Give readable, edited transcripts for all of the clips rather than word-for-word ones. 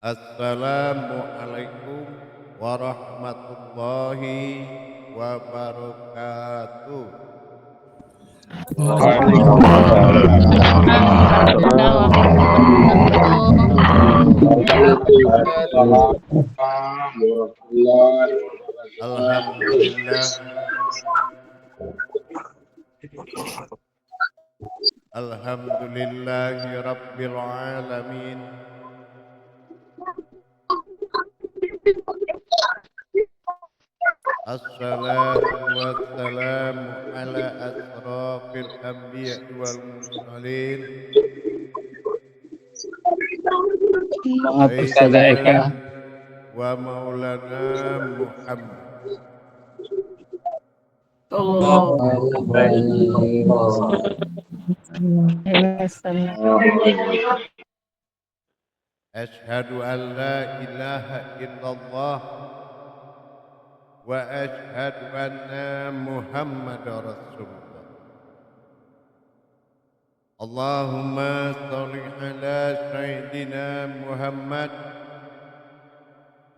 Assalamualaikum warahmatullahi wabarakatuh. Alhamdulillah, alhamdulillahi rabbil alamin. Assalatu wassalamu ala asrafil anbiya wal mursalin. Maaf Ustaz Eka. Wa maulana Muhammad. Ashhadu an la ilaha illallah wa ashhadu anna Muhammadar Rasulullah. Allahumma salli ala sayyidina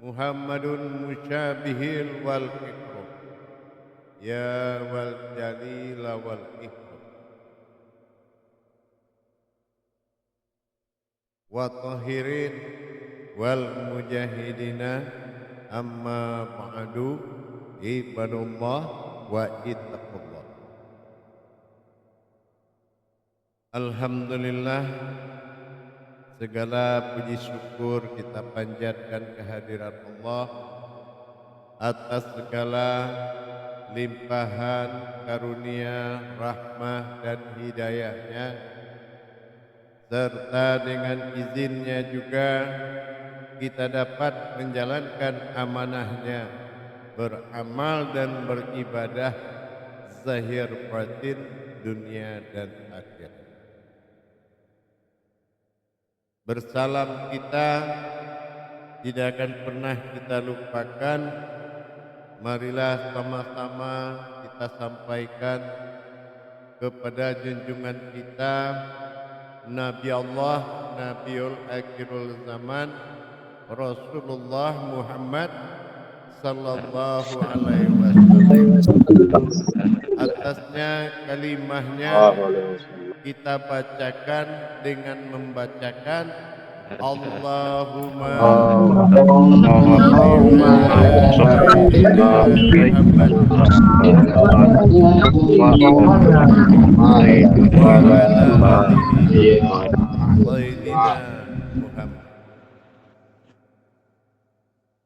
Muhammadun musyabihil wal ikram, ya wal jalila wal ikram, wa tahirin wal mujahidina, amma ba'du, ibadallah wa ittaqullah. Alhamdulillah, segala puji syukur kita panjatkan kehadirat Allah atas segala limpahan karunia, rahmah dan hidayahnya, serta dengan izinnya juga kita dapat menjalankan amanahnya, beramal dan beribadah zahir batin dunia dan akhirat. Bersalam kita tidak akan pernah kita lupakan. Marilah sama-sama kita sampaikan kepada junjungan kita Nabi Allah, Nabiul Akhirul Zaman, Rasulullah Muhammad sallallahu alaihi wasallam. Atasnya kalimahnya kita bacakan dengan membacakan Allahumma Muhammad.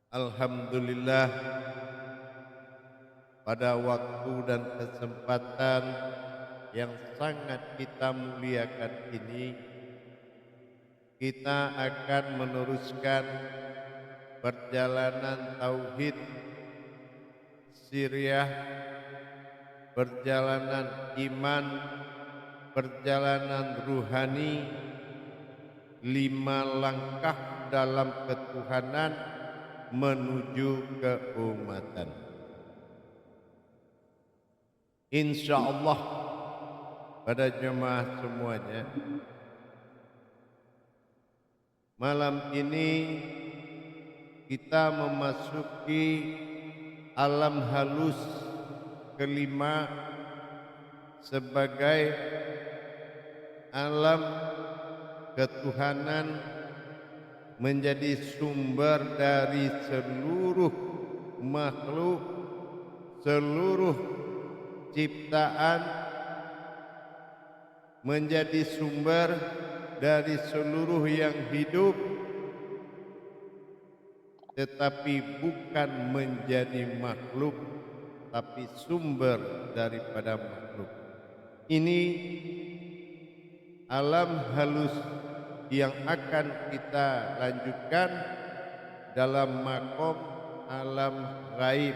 Alhamdulillah, pada waktu dan kesempatan yang sangat kita muliakan ini, kita akan meneruskan perjalanan tauhid siriyah, perjalanan iman, perjalanan ruhani, 5 langkah dalam ketuhanan menuju keumatan. Insya Allah pada jemaah semuanya, malam ini kita memasuki alam halus kelima sebagai alam ketuhanan, menjadi sumber dari seluruh makhluk, seluruh ciptaan, menjadi sumber dari seluruh yang hidup, tetapi bukan menjadi makhluk, tapi sumber daripada makhluk. Ini alam halus yang akan kita lanjutkan dalam makom alam gaib.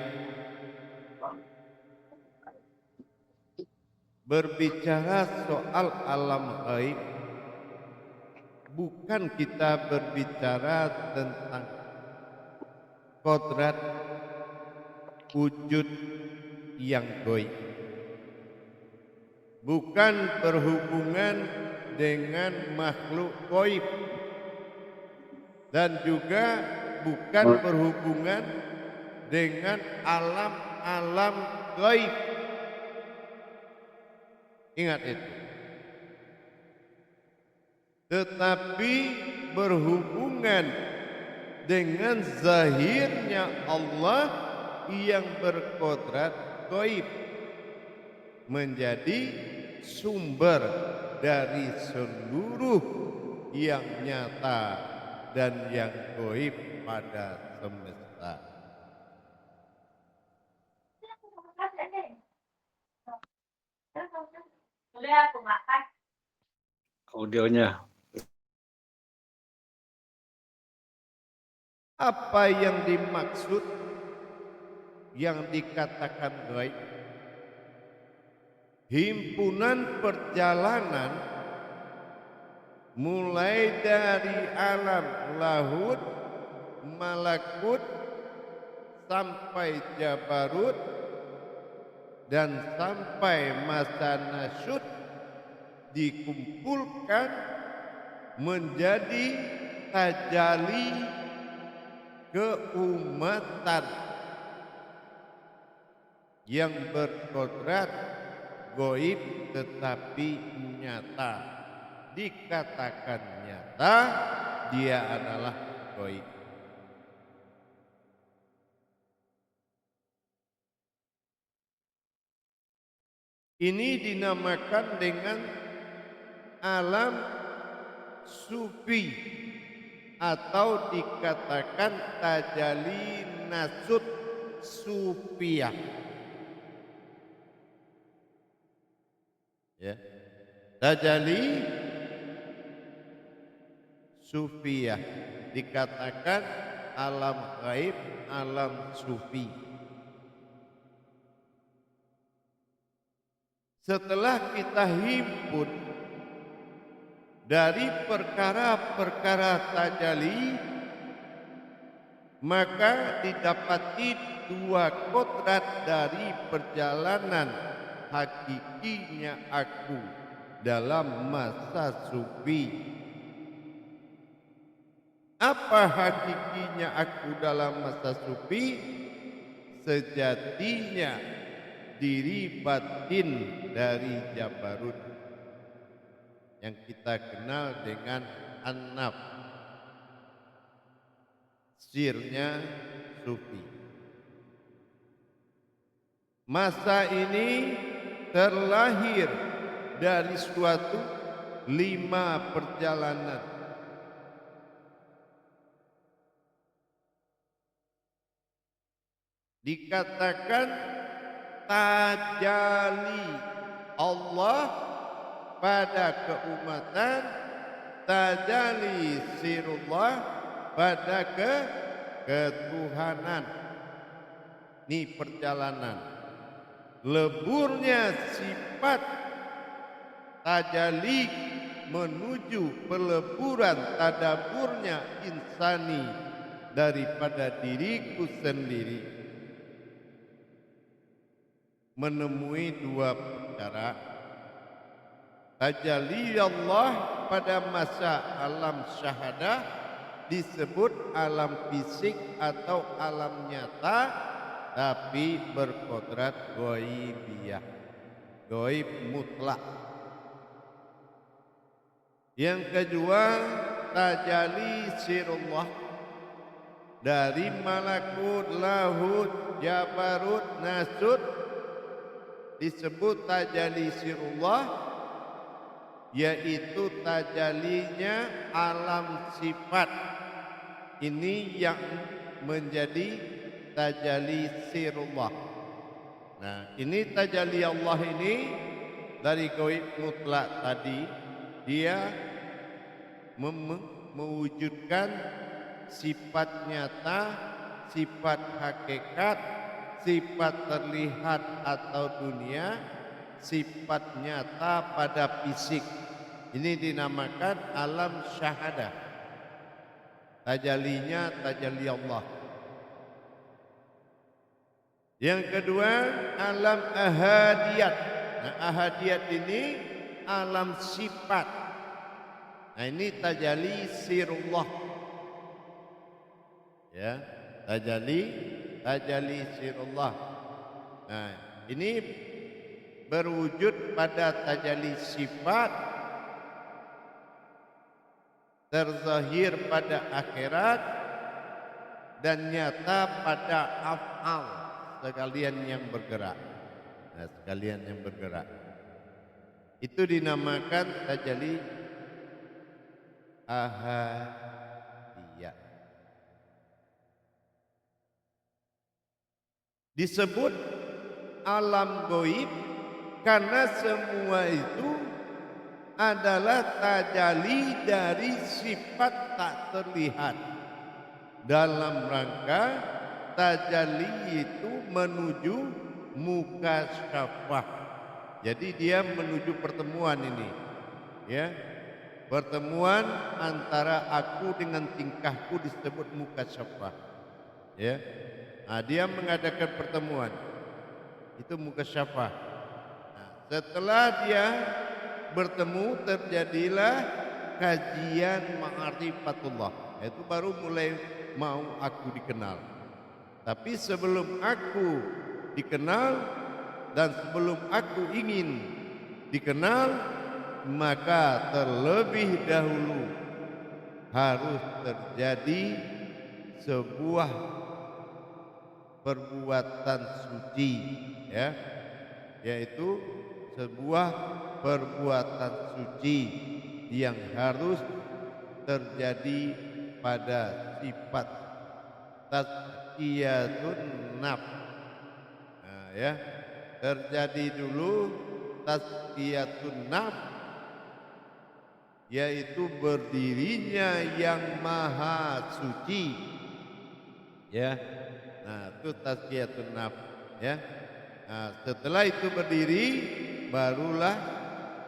Berbicara soal alam gaib, bukan kita berbicara tentang kodrat wujud yang gaib, bukan berhubungan dengan makhluk gaib, dan juga bukan berhubungan dengan alam-alam gaib. Ingat itu. Tetapi berhubungan dengan zahirnya Allah yang berkodrat gaib, menjadi sumber dari seluruh yang nyata dan yang gaib pada semesta. Audionya. Apa yang dimaksud yang dikatakan gaib? Himpunan perjalanan mulai dari alam lahud, malakut sampai jabarut dan sampai masa nasyud dikumpulkan menjadi tajalli keumatan yang berkodrat gaib tetapi nyata. Dikatakan nyata, dia adalah gaib. Ini dinamakan dengan alam sufi atau dikatakan tajalli nasud sufiyah. Ya. Tajalli sufiyah dikatakan alam gaib, alam sufi. Setelah kita himpun dari perkara-perkara tajalli, maka didapati dua kodrat dari perjalanan hakikinya aku dalam masa sufi. Apa hakikinya aku dalam masa sufi? Sejatinya diri batin dari jabarut yang kita kenal dengan an-naf, sirnya sufi. Masa ini terlahir dari suatu 5 perjalanan. Dikatakan tajalli Allah pada keumatan, tajalli sirullah pada ketuhanan. Ini perjalanan. Leburnya sifat tajalli menuju peleburan tadaburnya insani daripada diriku sendiri. Menemui dua perkara. Tajalli Allah pada masa alam syahadah disebut alam fisik atau alam nyata, tapi berkodrat ghaibiyah, gaib mutlak. Yang kedua, tajalli sirullah dari malakut, lahut, jabarut, nasud disebut tajalli sirullah, yaitu tajallinya alam sifat. Ini yang menjadi tajalli sirullah. Nah, ini tajalli Allah ini dari gaib mutlak tadi, dia mewujudkan sifat nyata, sifat hakikat, sifat terlihat atau dunia, sifat nyata pada fisik. Ini dinamakan alam syahadah. Tajallinya tajalli Allah. Yang kedua, alam ahadiyat. Nah, ahadiyat ini alam sifat. Nah, ini tajalli sirullah. Ya, tajalli, tajalli sirullah. Nah, ini berwujud pada tajalli sifat, terzahir pada akhirat dan nyata pada af'al sekalian yang bergerak. Nah, sekalian yang bergerak. Itu dinamakan tajalli ahadiyah. Disebut alam goib karena semua itu adalah tajalli dari sifat tak terlihat dalam rangka tajalli itu menuju mukasyafah. Jadi dia menuju pertemuan ini, ya, pertemuan antara aku dengan tingkahku disebut mukasyafah, ya. Nah, dia mengadakan pertemuan itu mukasyafah. Nah, setelah dia bertemu terjadilah kajian ma'rifatullah. Itu baru mulai mau aku dikenal. Tapi sebelum aku dikenal dan sebelum aku ingin dikenal, maka terlebih dahulu harus terjadi sebuah perbuatan suci, ya, yaitu sebuah perbuatan suci yang harus terjadi pada sifat tazkiyatun nafs. Nah, ya, terjadi dulu tazkiyatun nafs, yaitu berdirinya yang maha suci, ya. Nah, itu tazkiyatun nafs, ya. Nah, setelah itu berdiri, barulah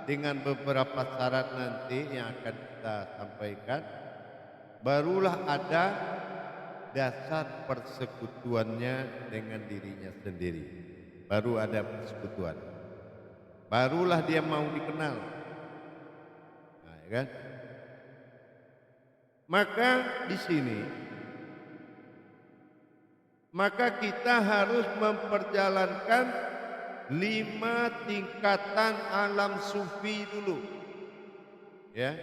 dengan beberapa syarat nanti yang akan kita sampaikan, barulah ada dasar persekutuannya dengan dirinya sendiri. Baru ada persekutuan, barulah dia mau dikenal. Nah, ya kan? Maka di sini, maka kita harus memperjalankan 5 tingkatan alam sufi dulu, ya.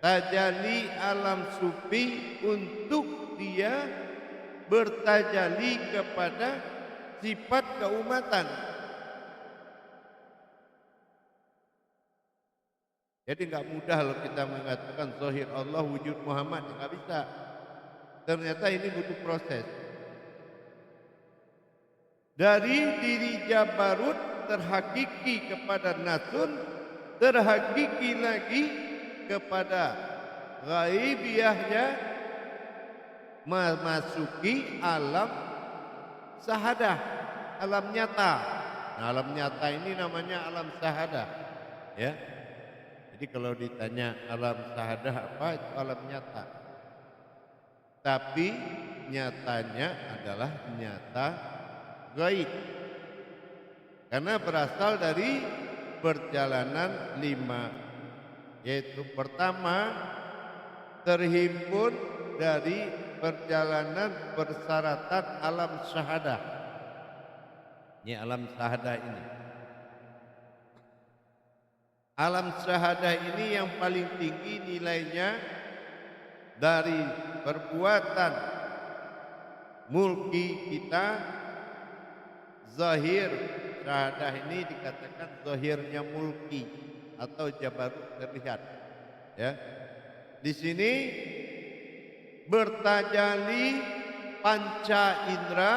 Tajalli alam sufi untuk dia bertajalli kepada sifat keumatan. Jadi enggak mudah loh kita mengatakan zahir Allah wujud Muhammad, enggak bisa. Ternyata ini butuh proses. Dari diri Jabarut terhakiki kepada Nasun, terhakiki lagi kepada ghaibiyahnya, memasuki alam sahadah, alam nyata. Nah, alam nyata ini namanya alam sahadah, ya. Jadi kalau ditanya alam sahadah apa, itu alam nyata. Tapi nyatanya adalah nyata gaib, karena berasal dari perjalanan 5, yaitu pertama terhimpun dari perjalanan persyaratan alam syahadah. Ini alam syahadah ini, alam syahadah ini yang paling tinggi nilainya dari perbuatan mulki kita. Zahir syahadah ini dikatakan zahirnya mulki atau Jabarut terlihat, ya. Di sini bertajalli panca indera,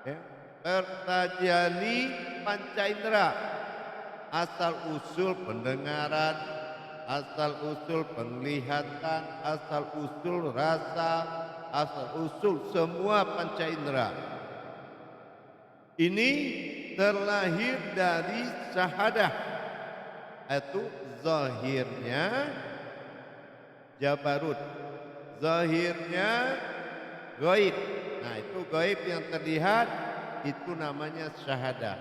ya. Bertajalli panca indera, asal usul pendengaran, asal usul penglihatan, asal usul rasa, asal usul semua panca indera. Ini terlahir dari syahadah, itu zahirnya Jabarut, zahirnya gaib. Nah, itu gaib yang terlihat, itu namanya syahadah.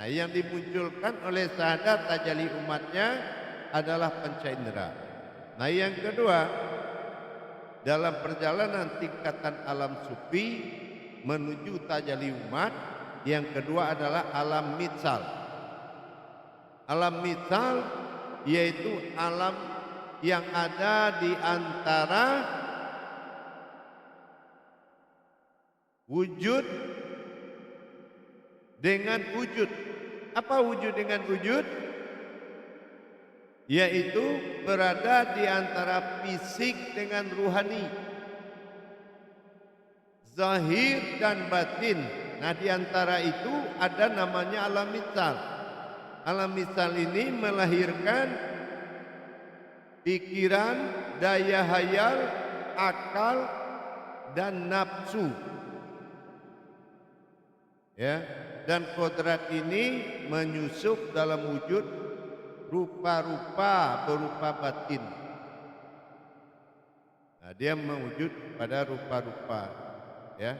Nah, yang dimunculkan oleh syahadah tajalli umatnya adalah panca indera. Nah, yang kedua, dalam perjalanan tingkatan alam sufi menuju tajalli umat. Yang kedua adalah alam mitsal. Alam mitsal yaitu alam yang ada di antara wujud dengan wujud. Apa wujud dengan wujud? Yaitu berada di antara fisik dengan ruhani, zahir dan batin. Nah, di antara itu ada namanya alam mitsal. Alam mitsal ini melahirkan pikiran, daya hayal, akal dan nafsu. Ya, dan kodrat ini menyusup dalam wujud rupa-rupa berupa batin. Nah, dia mewujud pada rupa-rupa, ya,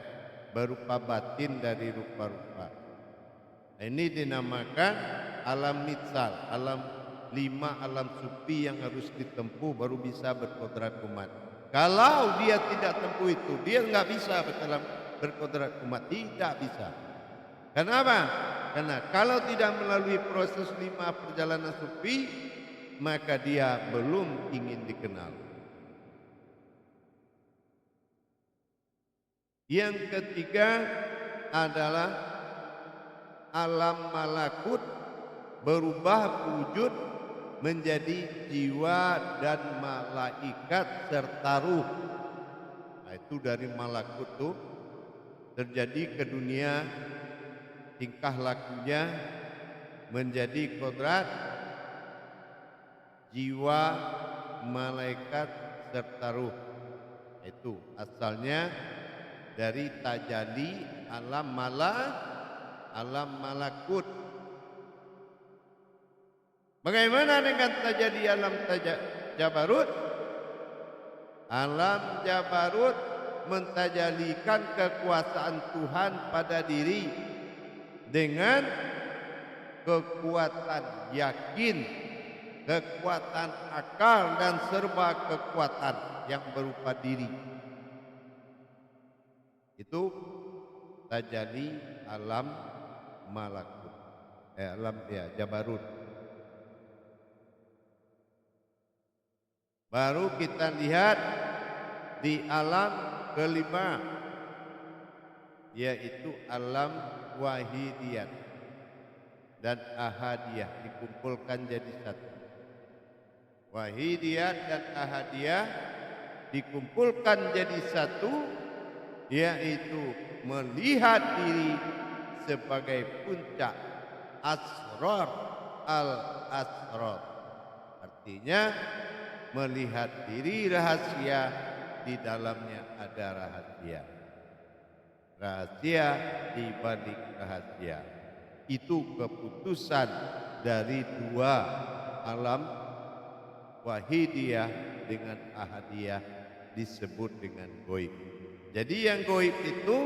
berupa batin dari rupa-rupa. Nah, ini dinamakan alam mitsal, lima alam sufi yang harus ditempuh baru bisa berkodrat umat. Kalau dia tidak tempuh itu, dia nggak bisa berkodrat umat, tidak bisa. Kenapa? Karena kalau tidak melalui proses 5 perjalanan sufi, maka dia belum ingin dikenal. Yang ketiga adalah alam malakut, berubah wujud menjadi jiwa dan malaikat serta ruh. Nah, itu dari malakut tuh terjadi ke dunia, tingkah lakunya menjadi kodrat jiwa, malaikat serta ruh. Itu asalnya dari tajalli alam malakut. Bagaimana dengan tajalli alam jabarut? Alam jabarut mentajalikan kekuasaan Tuhan pada diri dengan kekuatan yakin, kekuatan akal dan serba kekuatan yang berupa diri. Itu tajalli alam malakut, alam jabarut. Baru kita lihat di alam kelima, yaitu alam wahidiyat dan ahadiyah, dikumpulkan jadi satu. Wahidiyat dan ahadiyah dikumpulkan jadi satu, yaitu melihat diri sebagai puncak asrar al-asrar. Artinya melihat diri rahasia, di dalamnya ada rahasia. Rahasia di balik rahasia. Itu keputusan dari dua alam wahidiyah dengan ahadiyah disebut dengan goib. Jadi yang goib itu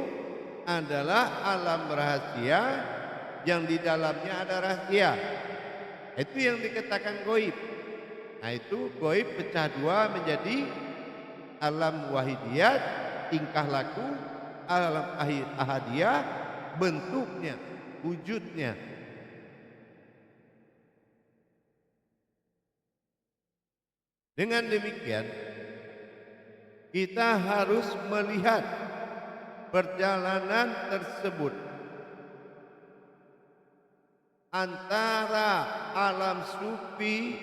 adalah alam rahasia yang di dalamnya ada rahasia. Itu yang dikatakan goib. Nah, itu goib pecah dua menjadi alam wahidiyat, tingkah laku, alam ahadiyah, bentuknya, wujudnya. Dengan demikian, kita harus melihat perjalanan tersebut antara alam sufi,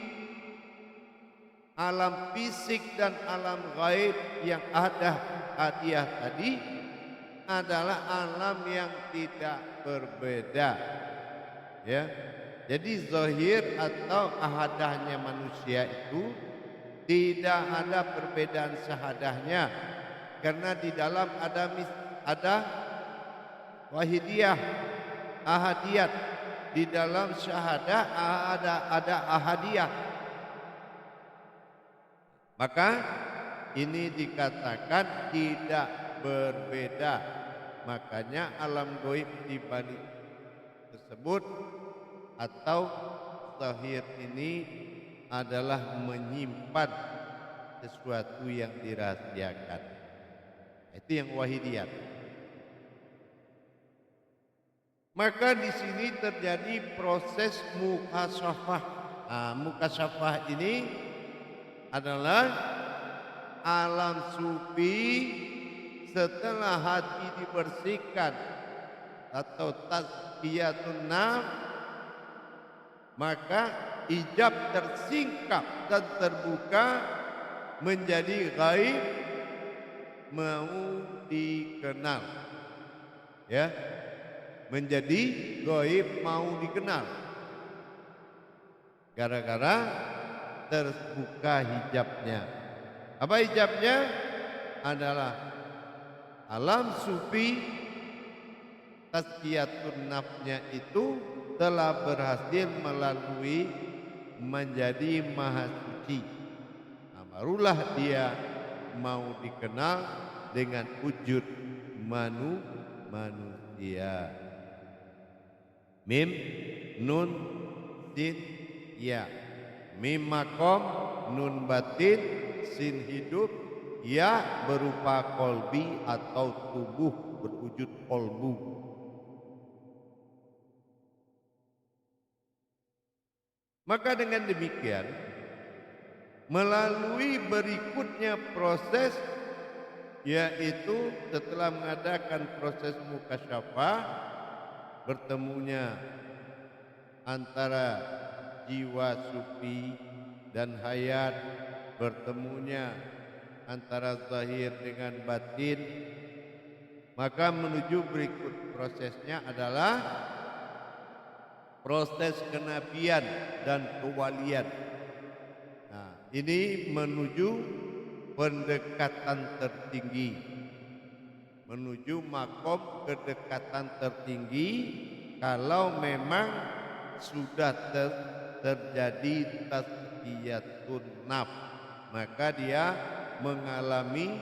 alam fisik dan alam gaib yang ada hadiah tadi adalah alam yang tidak berbeda, ya. Jadi zahir atau ahadahnya manusia itu tidak ada perbedaan sahadahnya, karena di dalam ada wahidiyah, ahadiyat, di dalam syahadah ada ahadiyah. Maka ini dikatakan tidak berbeda. Makanya alam goib di balik tersebut atau zahir ini adalah menyimpan sesuatu yang dirahasiakan. Itu yang wahidiyat. Maka di sini terjadi proses mukasyafah. Mukasyafah ini adalah alam sufi setelah hati dibersihkan atau tazkiyatun nafs, maka hijab tersingkap dan terbuka menjadi gaib, mau dikenal. Ya, menjadi gaib mau dikenal. Gara-gara terbuka hijabnya. Apa hijabnya? Adalah alam sufi tazkiyatun nafsnya itu telah berhasil melalui menjadi maha suci. Nah, barulah dia mau dikenal dengan wujud manusia. Mim, nun, sin, ya. Mim makom, nun batin, sin hidup, ya berupa kolbi atau tubuh berwujud kolbu. Maka dengan demikian, melalui berikutnya proses, yaitu setelah mengadakan proses mukasyafah, bertemunya antara jiwa sufi dan hayat, bertemunya antara zahir dengan batin, maka menuju berikut prosesnya adalah proses kenabian dan kewalian. Nah, ini menuju pendekatan tertinggi, menuju makom kedekatan tertinggi. Kalau memang sudah terjadi tazkiyatun nafs, maka dia mengalami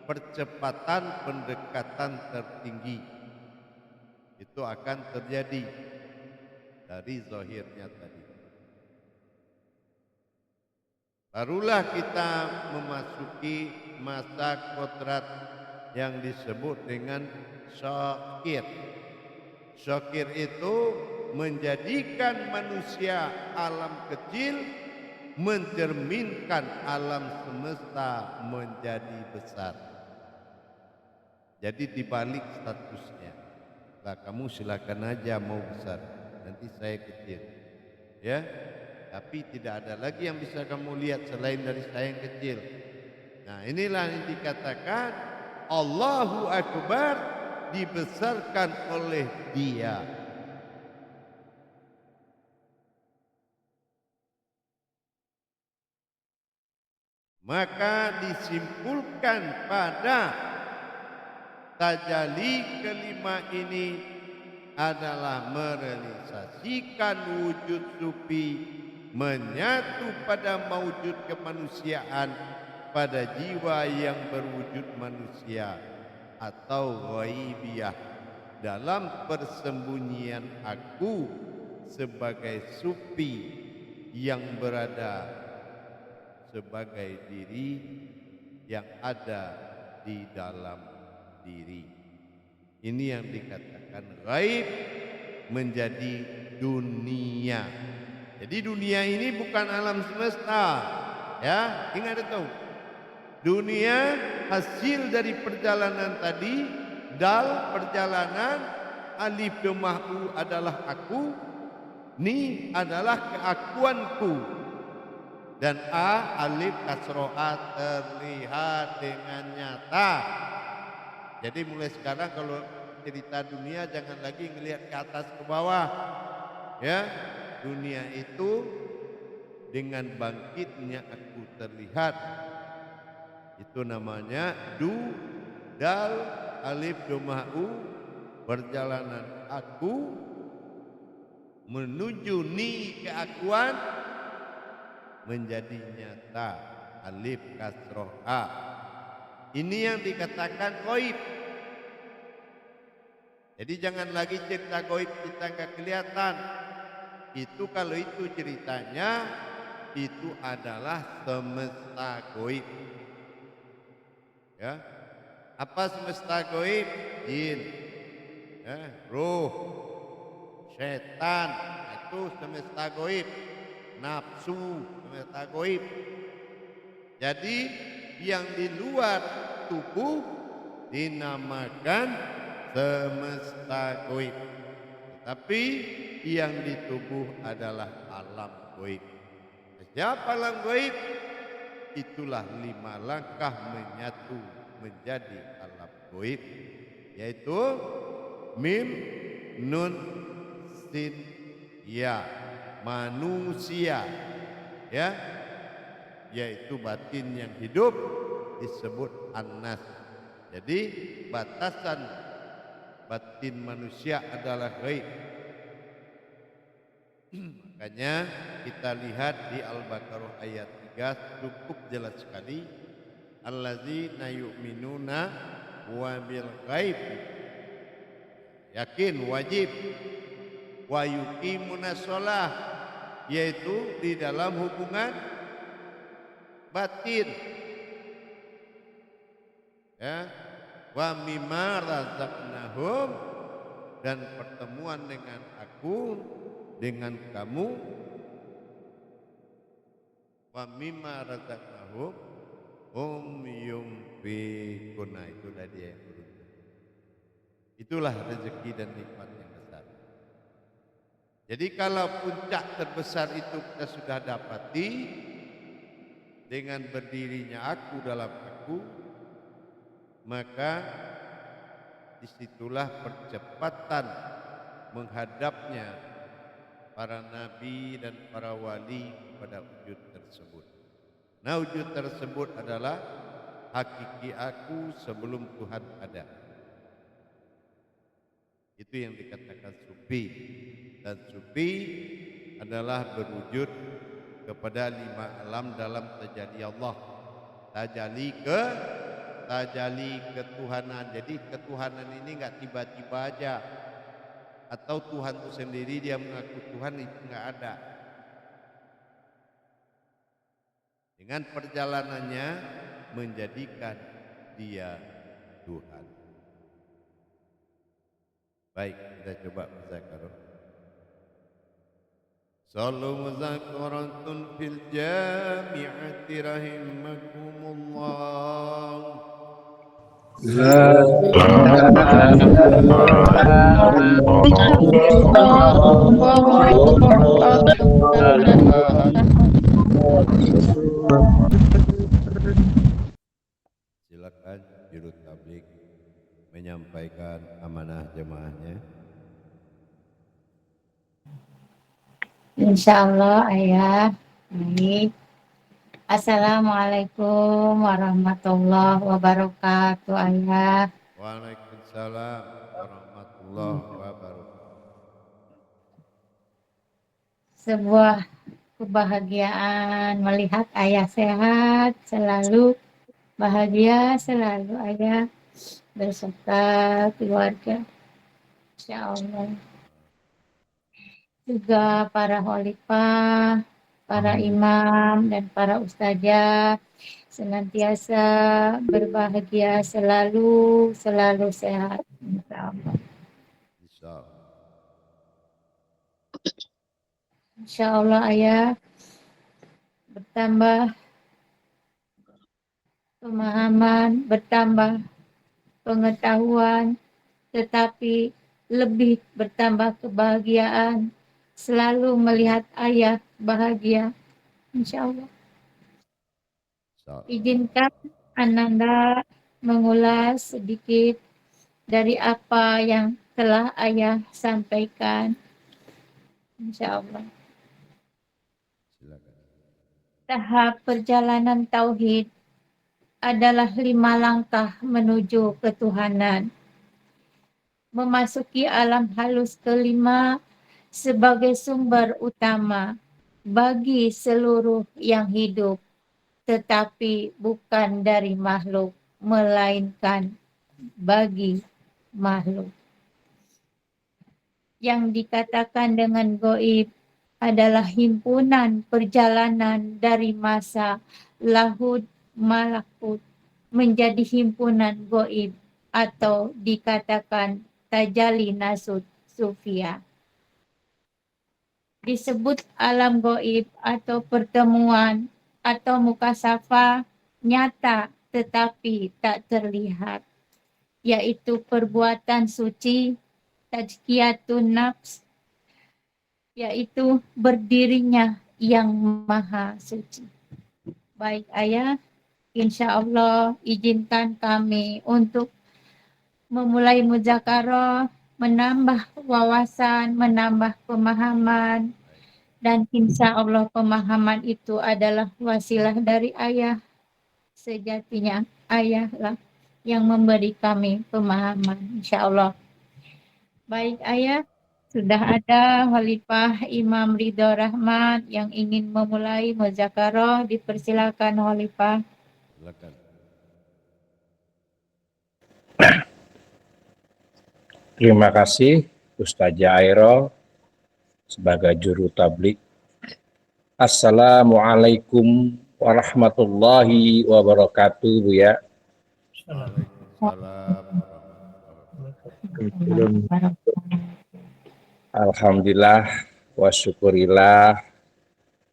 percepatan pendekatan tertinggi. Itu akan terjadi dari zahirnya tadi. Barulah kita memasuki masa kodrat yang disebut dengan syakir. Syakir itu menjadikan manusia alam kecil mencerminkan alam semesta menjadi besar. Jadi dibalik statusnya. Nah, kamu silakan aja mau besar, nanti saya kecil. Ya, tapi tidak ada lagi yang bisa kamu lihat selain dari saya yang kecil. Nah, inilah yang dikatakan Allahu Akbar, dibesarkan oleh Dia. Maka disimpulkan pada tajalli kelima ini adalah merealisasikan wujud sufi menyatu pada maujud kemanusiaan pada jiwa yang berwujud manusia atau ghaibiyah dalam persembunyian aku sebagai sufi yang berada sebagai diri yang ada di dalam diri. Ini yang dikatakan gaib menjadi dunia. Jadi dunia ini bukan alam semesta, ya, ingat itu. Dunia hasil dari perjalanan tadi. Dal perjalanan, alif domah u adalah aku, ni adalah keakuanku, dan a alif kasroh a terlihat dengan nyata. Jadi mulai sekarang kalau cerita dunia jangan lagi ngelihat ke atas ke bawah. Ya, dunia itu dengan bangkitnya aku terlihat. Itu namanya dal alif domah u, perjalanan aku menuju ni keakuan menjadi nyata, alif kasroh a. Ini yang dikatakan gaib. Jadi jangan lagi cerita gaib kita nggak kelihatan. Itu kalau itu ceritanya itu adalah semesta goib. Ya, apa semesta goib? Jin, ya, roh, setan, itu semesta goib. Nafsu, semesta goib. Jadi yang di luar tubuh dinamakan semesta goib. Tetapi yang di tubuh adalah alam goib. Sejak alam goib, itulah 5 langkah menyatu menjadi alam goib, yaitu mim, nun, sin, ya, manusia, ya, yaitu batin yang hidup disebut an-nas. Jadi batasan batin manusia adalah gaib. Makanya kita lihat di Al-Baqarah ayat 3 cukup jelas sekali, allazina yu'minuna wa bil ghaib, yakin, wajib, wa yuqimunas shalah, yaitu di dalam hubungan batin, ya, wa mimma razaqnahum, dan pertemuan dengan aku, dengan kamu, wa mimma razaqnahum yunfiquna, itu tadi yang beruntung. Itulah rezeki dan nikmat yang besar. Jadi kalau puncak terbesar itu kita sudah dapati dengan berdirinya aku dalam aku, maka disitulah percepatan menghadapnya para nabi dan para wali pada wujud tersebut. Nah, wujud tersebut adalah hakiki aku sebelum Tuhan ada. Itu yang dikatakan sufi. Dan sufi adalah berwujud kepada 5 alam dalam tajalli Allah. Tajalli ketuhanan. Jadi ketuhanan ini enggak tiba-tiba aja, atau Tuhan itu sendiri dia mengaku Tuhan, itu enggak ada. Dengan perjalanannya menjadikan dia Tuhan. Baik, kita coba muzakarah. Sallu muzakaratun fil jami'ati rahimakumullah. Silakan juru tabligh menyampaikan amanah jemaahnya. Insyaallah ayah. Baik. Assalamualaikum warahmatullahi wabarakatuh ayah. Waalaikumsalam warahmatullahi wabarakatuh. Sebuah kebahagiaan melihat ayah sehat, selalu bahagia, selalu ayah beserta keluarga. Insyaallah. Juga para khalifah, para imam dan para ustazah senantiasa berbahagia, selalu sehat. Insyaallah. Insyaallah ayah bertambah pemahaman, bertambah pengetahuan, tetapi lebih bertambah kebahagiaan, selalu melihat ayah bahagia. Insyaallah. Izinkan Ananda mengulas sedikit dari apa yang telah ayah sampaikan. Insyaallah. Silakan. Tahap perjalanan tauhid adalah 5 langkah menuju ketuhanan. Memasuki alam halus kelima sebagai sumber utama bagi seluruh yang hidup, tetapi bukan dari makhluk, melainkan bagi makhluk. Yang dikatakan dengan gaib adalah himpunan perjalanan dari masa lahud malakut menjadi himpunan goib atau dikatakan tajalli nasut sufia. Disebut alam goib atau pertemuan atau mukasafah nyata tetapi tak terlihat, yaitu perbuatan suci tazkiyatun nafs, yaitu berdirinya yang maha suci. Baik ayah, insya Allah izinkan kami untuk memulai muzakarah, menambah wawasan, menambah pemahaman, dan insya Allah pemahaman itu adalah wasilah dari ayah. Sejatinya ayahlah yang memberi kami pemahaman, insya Allah. Baik ayah, sudah ada Khalifah Imam Ridho Rahmat yang ingin memulai muzakarah, dipersilakan Khalifah. Silakan. Terima kasih Ustazah Airol sebagai juru tablik. Assalamualaikum warahmatullahi wabarakatuh, Bu ya. Waalaikumsalam warahmatullahi wabarakatuh. Alhamdulillah wa syukurillah,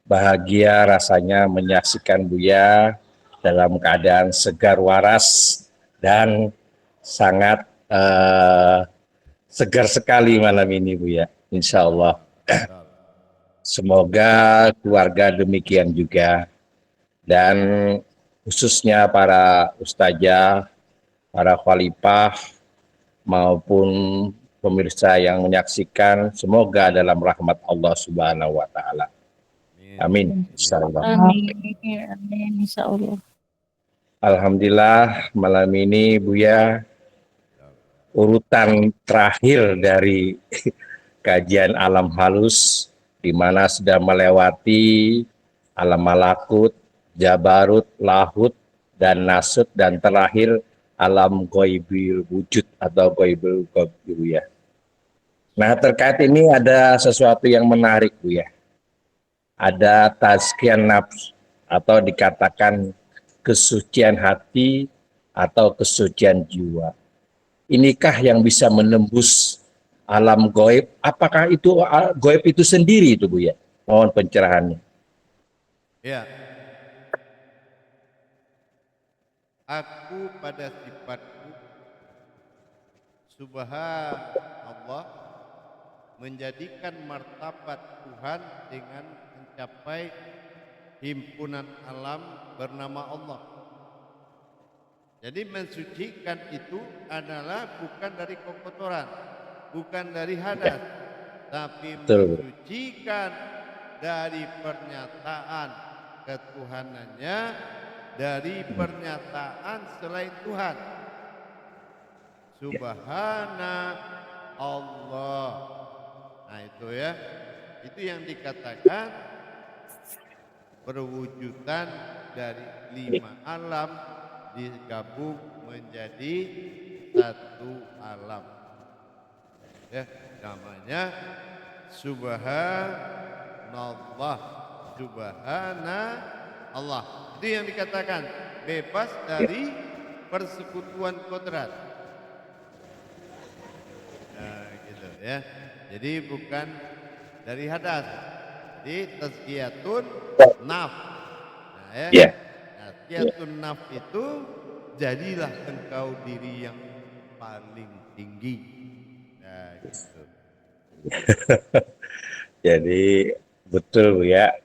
bahagia rasanya menyaksikan Buya dalam keadaan segar waras dan sangat segar sekali malam ini Buya, insya Allah. Semoga keluarga demikian juga, dan khususnya para ustazah, para khalifah maupun pemirsa yang menyaksikan, semoga dalam rahmat Allah Subhanahu wa taala. Amin. Insyaallah. Amin, insya Allah. Alhamdulillah malam ini Buya urutan terakhir dari kajian alam halus, di mana sudah melewati alam malakut, jabarut, lahut, dan nasut, dan terakhir alam goibul wujud atau goibul ya. Nah, terkait ini ada sesuatu yang menarik Bu ya. Ada tazkiyah nafs atau dikatakan kesucian hati atau kesucian jiwa. Inikah yang bisa menembus alam goib? Apakah itu goib itu sendiri itu Bu ya? Mohon pencerahannya. Ya. Aku pada sifatku subhanallah menjadikan martabat Tuhan dengan mencapai himpunan alam bernama Allah. Jadi mensucikan itu adalah bukan dari kotoran, bukan dari hadas, tapi mensucikan dari pernyataan ketuhanannya, dari pernyataan selain Tuhan. Subhana Allah. Nah itu ya, itu yang dikatakan perwujudan dari 5 alam digabung menjadi satu alam. Ya, namanya Subhanallah. Subhana Allah. Itu yang dikatakan bebas dari persekutuan kodrat. Nah, gitu ya. Jadi bukan dari hadas. Jadi tazkiyatun naf. Nah, ya. Tazkiyatun naf itu jadilah engkau diri yang paling tinggi. Nah, gitu. Jadi betul Bu ya,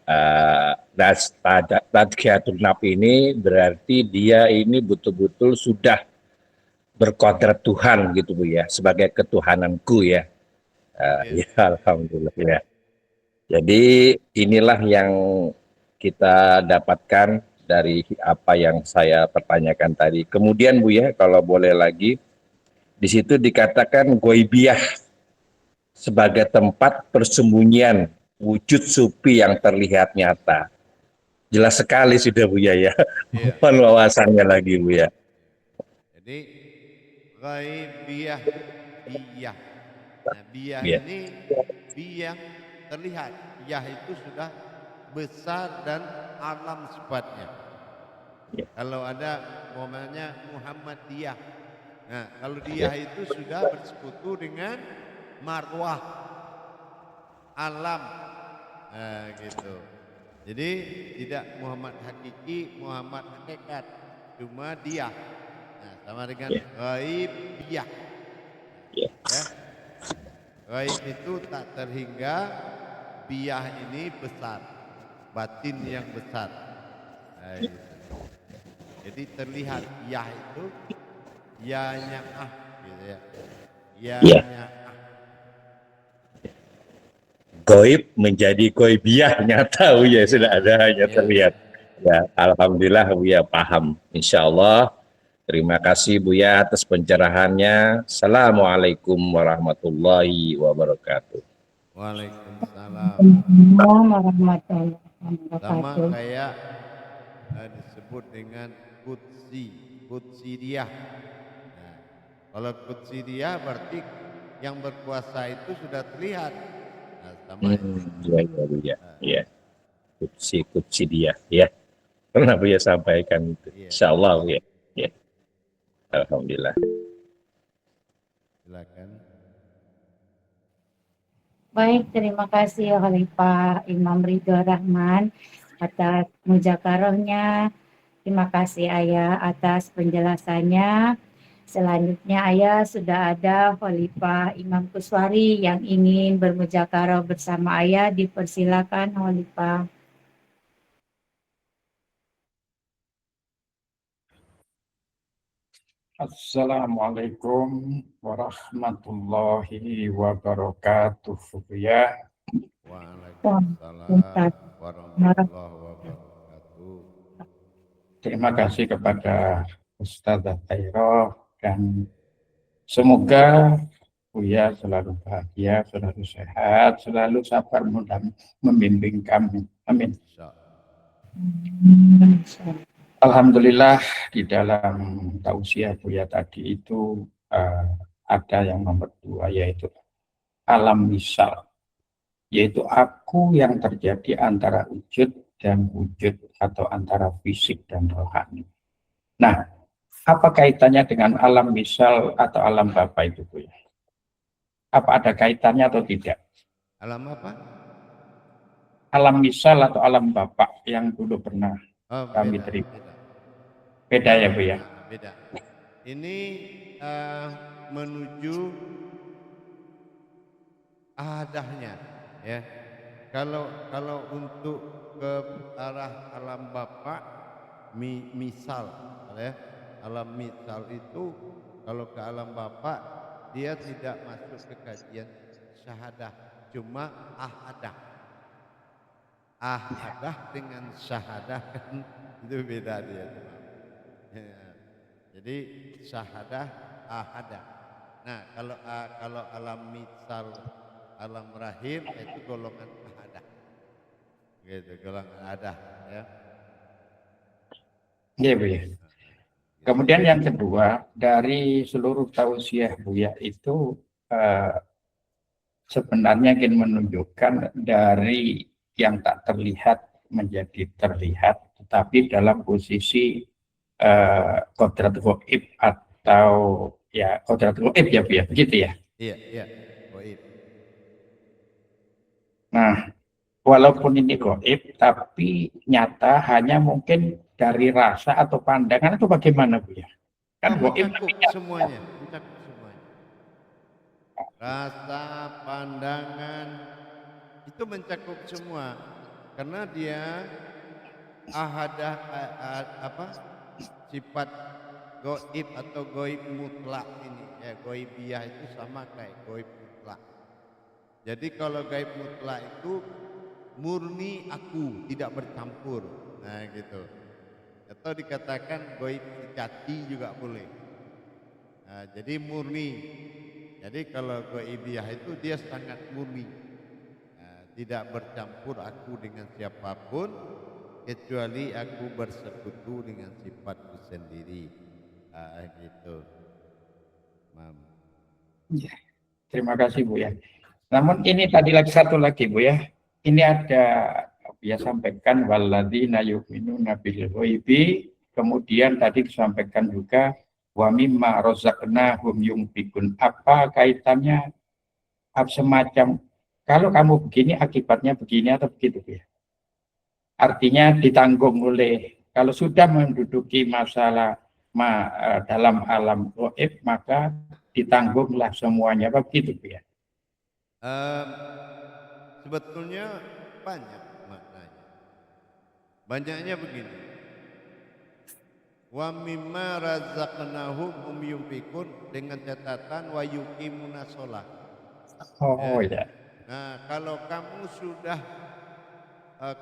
tazkiyatun nafs ini berarti dia ini betul-betul sudah berkodrat Tuhan gitu Bu ya, sebagai ketuhananku ya. Ya alhamdulillah ya. Jadi inilah yang kita dapatkan dari apa yang saya pertanyakan tadi. Kemudian Bu ya, kalau boleh lagi, di situ dikatakan goibiyah sebagai tempat persembunyian wujud supi yang terlihat nyata. Jelas sekali sudah Bu ya. Mohon wawasannya lagi Bu ya. Jadi ghaibiyah biyah. Nah, biyah ini biyah terlihat, Yah itu sudah besar dan alam sifatnya. Ya. Kalau ada momennya Muhammadiyah. Nah, kalau Diyah itu sudah bersekutu dengan marwah alam. Nah, gitu. Jadi tidak Muhammad hakiki, Muhammad hakikat, cuma Diyah. Nah, sama dengan Ya. ghaibiyah. Ya. Ya. Ghaib itu tak terhingga, biyah ini besar, batin yang besar. Nah, gitu. Jadi terlihat yah itu yanya gitu ya. Yanya Goib menjadi goibiyah nyata ya sudah ada hanya terlihat. Ya, alhamdulillah Buya paham. Insya Allah. Terima kasih Buya atas pencerahannya. Assalamualaikum warahmatullahi wabarakatuh. Waalaikumsalam. Assalamualaikum warahmatullahi Sama wabarakatuh. kayak disebut dengan kutsi dia. Nah, kalau kutsi dia berarti yang berkuasa itu sudah terlihat. Nah, sama itu. Ya, ya, Buya. Ya, kutsi dia. Ya, pernah Buya sampaikan itu. Iya. Insya Allah Buya. Ya, alhamdulillah. Silakan. Baik, terima kasih Khalifah Imam Ridho Rahman atas muzakarohnya. Terima kasih Ayah atas penjelasannya. Selanjutnya Ayah sudah ada Khalifah Imam Kuswari yang ingin bermuzakaroh bersama Ayah. Dipersilakan Khalifah. Assalamualaikum warahmatullahi wabarakatuh. Ya, Waalaikumsalam warahmatullahi wabarakatuh. terima kasih kepada Ustazah Thairo dan semoga Buya selalu bahagia, selalu sehat, selalu sabar mudah membimbing kami. Amin. Alhamdulillah di dalam tausiah Buya tadi itu ada yang nomor 2 yaitu alam misal, yaitu aku yang terjadi antara wujud dan wujud atau antara fisik dan rohani. Nah, apa kaitannya dengan alam misal atau alam bapa itu Buya? Apa ada kaitannya atau tidak? Alam apa? Alam misal atau alam bapa yang dulu pernah kami terima. Beda ya Buya? Beda. Ini menuju adahnya, ya. Kalau untuk ke arah alam bapa, misal, ya. Alam misal itu kalau ke alam bapa dia tidak masuk ke kajian syahadah, cuma ahadah. Ahadah dengan syahadah kan itu beda dia. Ya. Jadi syahadah ahadah. Nah, kalau alam misal, alam rahim itu golongan ahadah. Gitu, golongan ahadah ya. Iya Buya. Kemudian yang kedua, dari seluruh tausiah Buya itu sebenarnya ingin menunjukkan dari yang tak terlihat menjadi terlihat, tetapi dalam posisi kodrat ghaib atau ya kodrat ghaib ya Buya, begitu ya? Iya, ghaib. Nah, walaupun ini ghaib, tapi nyata hanya mungkin dari rasa atau pandangan itu bagaimana Buya? Kan ghaib mencakup semuanya, rasa, pandangan itu mencakup semua karena dia ahadah sifat ghaib atau ghaib mutlak ini ya, ghaibiyah itu sama kayak ghaib mutlak. Jadi kalau ghaib mutlak itu murni aku, tidak bercampur. Nah gitu. Atau dikatakan ghaib sejati juga boleh. Nah, jadi murni. Jadi kalau ghaibiyah itu dia sangat murni. Nah, tidak bercampur aku dengan siapapun kecuali aku bersekutu dengan sifatku sendiri. Gitu. Mam. Ya, terima kasih Bu ya. Namun ini tadi lagi satu lagi Bu ya, ini ada dia sampaikan walladzina yu'minuna bil ghaibi, kemudian tadi disampaikan juga wa mimma razaqnahum yunfikun. Apa kaitannya semacam kalau kamu begini akibatnya begini atau begitu ya? Artinya ditanggung oleh, kalau sudah menduduki masalah dalam alam gaib maka ditanggunglah semuanya, begitu ya. Sebetulnya banyak maknanya. Banyaknya begini. Wa mimma razaqnahum yunfikun, dengan catatan wa yuqimuna shalah. Oh ya. Nah, kalau kamu sudah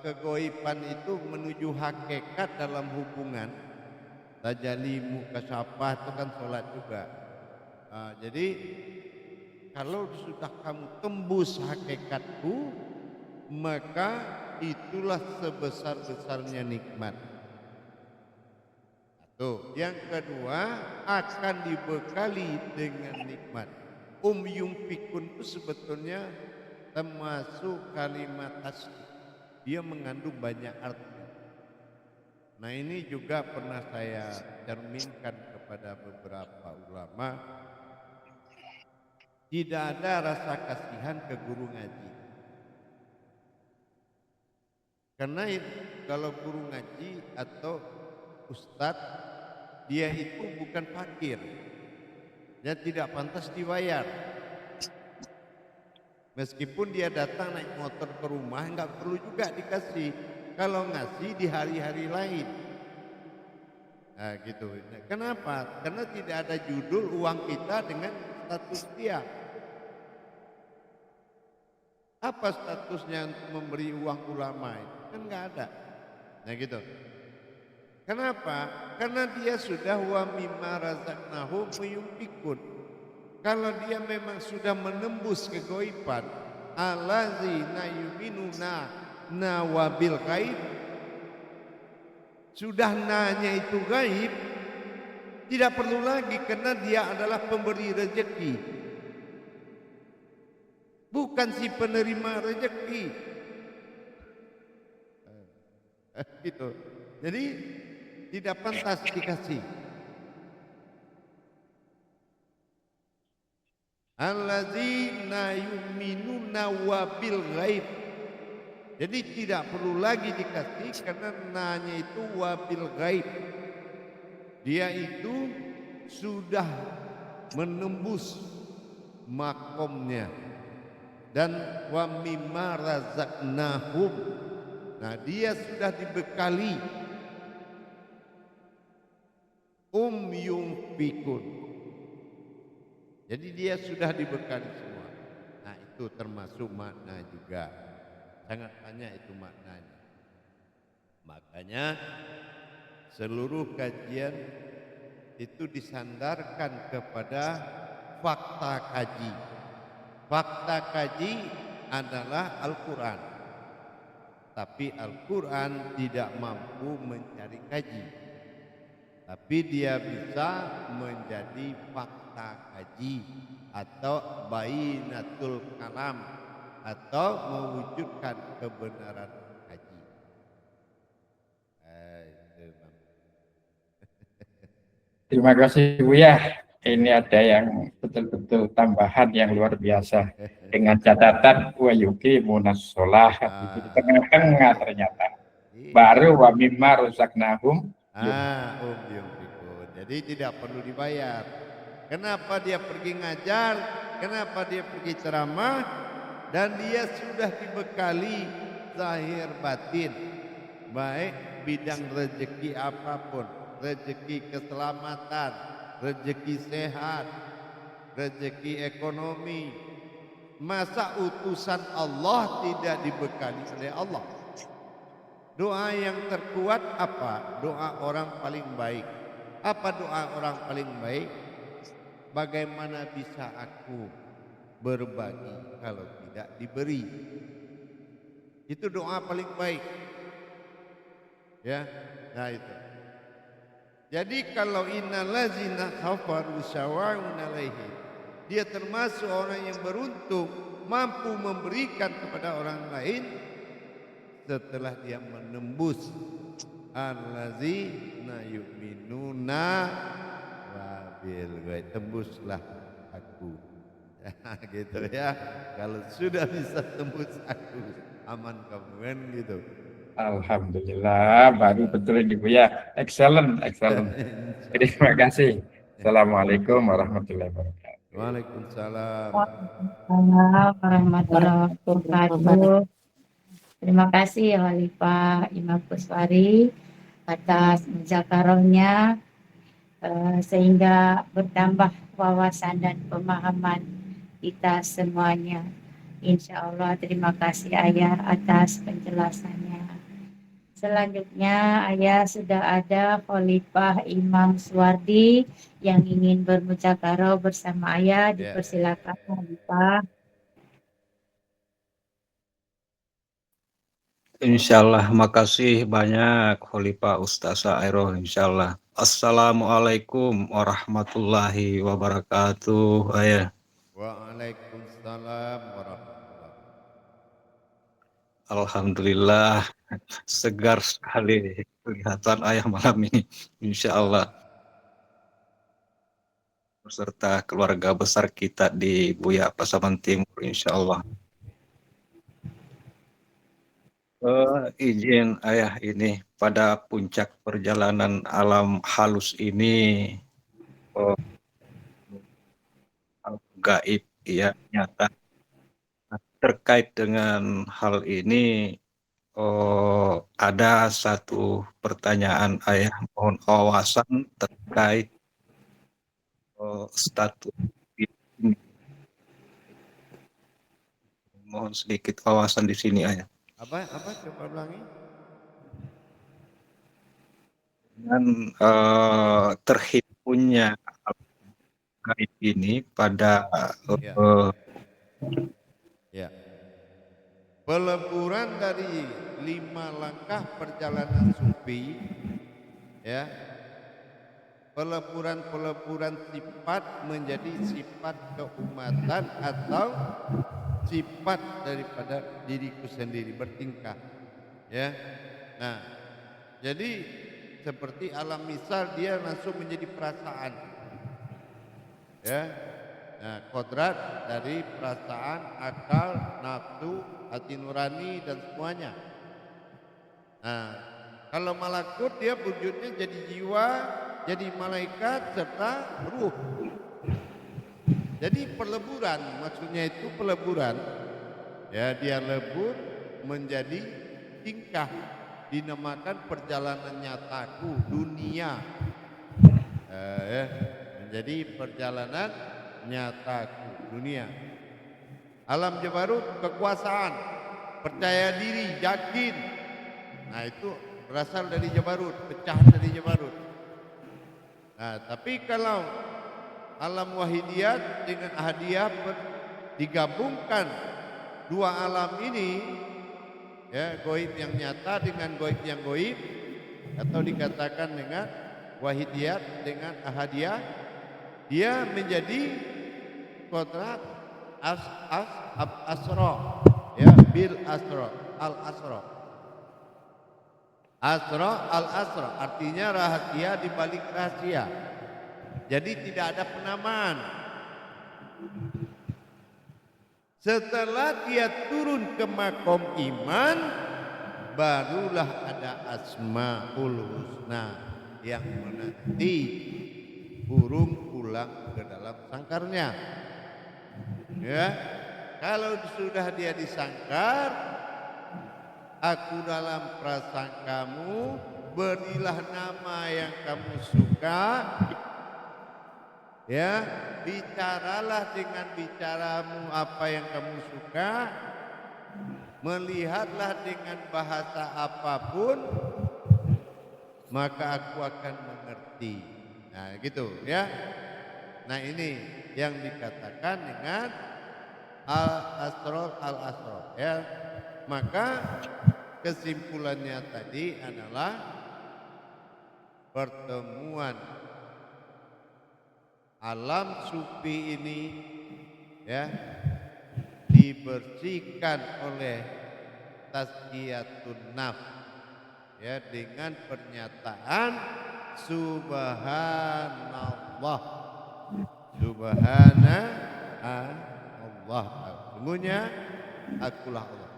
kegoiban itu menuju hakikat dalam hubungan tajalimu kasyafah itu kan sholat juga. Jadi kalau sudah kamu tembus hakikatku, maka itulah sebesar-besarnya nikmat. Satu. Yang kedua, akan dibekali dengan nikmat. Yunfikun itu sebetulnya termasuk kalimat asli. Dia mengandung banyak arti. Nah, ini juga pernah saya cerminkan kepada beberapa ulama. Tidak ada rasa kasihan ke guru ngaji. Karena kalau guru ngaji atau ustadz, dia itu bukan fakir. Dia tidak pantas dibayar. Meskipun dia datang naik motor ke rumah, enggak perlu juga dikasih. Kalau ngasih di hari-hari lain. Nah gitu. Kenapa? Karena tidak ada judul uang kita dengan status dia. Apa statusnya untuk memberi uang ulama itu? Kan enggak ada. Nah gitu. Kenapa? Karena dia sudah wa mimma razaqnahum yunfikun. Kalau dia memang sudah menembus kegoiban, allazina yu'minuna nawabil gaib, sudah nanya itu gaib, tidak perlu lagi karena dia adalah pemberi rezeki, bukan si penerima rezeki. Gitu. Jadi tidak pantas dikasih. Alladzina yu'minuna wabil ghaib. Jadi tidak perlu lagi dikasih karena nanya itu wabil ghaib. Dia itu sudah menembus makomnya. Dan wa mimma razaqnahum. Nah, dia sudah dibekali yunfikun. Jadi dia sudah dibekali semua. Nah, itu termasuk makna juga. Sangat banyak itu maknanya. Makanya seluruh kajian itu disandarkan kepada fakta kaji. Fakta kaji adalah Al-Quran. Tapi Al-Quran tidak mampu mencari kaji. Tapi dia bisa menjadi fakta kaji atau bainatul kalam atau mewujudkan kebenaran kaji. Terima kasih Buya. Ini ada yang betul-betul tambahan yang luar biasa dengan catatan wa yuqimuna shalah di tengah-tengah ternyata. Baru wa mimma razaqnahum Yunfikun. Jadi tidak perlu dibayar. Kenapa dia pergi ngajar? Kenapa dia pergi ceramah? Dan dia sudah dibekali zahir batin, baik bidang rezeki apapun, rezeki keselamatan, rezeki sehat, rezeki ekonomi. Masa utusan Allah tidak dibekali oleh Allah? Doa yang terkuat apa? Doa orang paling baik. Apa doa orang paling baik? Bagaimana bisa aku berbagi kalau tidak diberi? Itu doa paling baik. Ya, nah itu. Jadi kalau innallazina kafaru sawa'un alaihim, dia termasuk orang yang beruntung, mampu memberikan kepada orang lain, setelah dia menembus allazina yu'minuna wabil ghaib, tembuslah aku. Ya, gitu ya. Kalau sudah bisa tembus aku, aman kamu kan gitu. Alhamdulillah, baru betul ini Buya. Excellent, excellent. Terima kasih. Assalamualaikum warahmatullahi wabarakatuh. Waalaikumsalam. Waalaikumsalam warahmatullahi wabarakatuh. Terima kasih ya Khalifah Imam Kuswari atas muzakarahnya, sehingga bertambah wawasan dan pemahaman kita semuanya. Insya Allah terima kasih Ayah atas penjelasannya. Selanjutnya Ayah sudah ada Khalifah Imam Suwardi yang ingin bermuzakarah bersama Ayah. Dipersilakan Khalifah. Insyaallah, makasih banyak Khalifah Ustazah Airo. Insyaallah. Assalamualaikum warahmatullahi wabarakatuh. Ayah. Waalaikumsalam warahmatullahi. Alhamdulillah, segar sekali kelihatan ayah malam ini. Insyaallah. Beserta keluarga besar kita di Buya Pasaman Timur, insyaallah. Izin ayah ini pada puncak perjalanan alam halus ini, gaib ya nyata. Terkait dengan hal ini, ada satu pertanyaan ayah, mohon wawasan terkait status ini. Mohon sedikit wawasan di sini ayah. Apa coba ulangi? Dan terhitungnya gaib ini pada Ya. Peleburan dari 5 langkah perjalanan sufi, ya. Peleburan sifat menjadi sifat keumatan atau sifat daripada diriku sendiri, bertingkah, ya. Nah, jadi seperti alam misal dia langsung menjadi perasaan, ya. Nah, kodrat dari perasaan, akal, nafsu, hati nurani dan semuanya. Nah, kalau malakut dia wujudnya jadi jiwa, jadi malaikat serta ruh. Jadi peleburan, maksudnya itu peleburan. Ya, dia lebur menjadi tingkah, dinamakan perjalanan nyataku dunia. Ya, menjadi perjalanan nyataku dunia. Alam jabarut kekuasaan, percaya diri, yakin. Nah, itu berasal dari jabarut, pecahan dari jabarut. Nah, tapi kalau alam wahidiyat dengan ahadiyah digabungkan dua alam ini, ya, goib yang nyata dengan goib yang goib, atau dikatakan dengan wahidiyat dengan ahadiyah, dia menjadi kodrat asro, ya, bil asro, al asro. Asro al asro artinya rahasia di balik rahasia. Jadi tidak ada penamaan. Setelah dia turun ke makom iman, barulah ada asmaul husna yang menanti burung pulang ke dalam sangkarnya. Ya, kalau sudah dia disangkar, aku dalam prasangkamu, berilah nama yang kamu suka. Ya, bicaralah dengan bicaramu apa yang kamu suka, melihatlah dengan bahasa apapun, maka aku akan mengerti. Nah, gitu ya. Nah, ini yang dikatakan dengan al-asrar al-asrar, ya. Maka kesimpulannya tadi adalah pertemuan alam sufi ini, ya, dibersihkan oleh tazkiyatun nafs, ya, dengan pernyataan subhanallah, subhanallah, sungguhnya akulah Allah.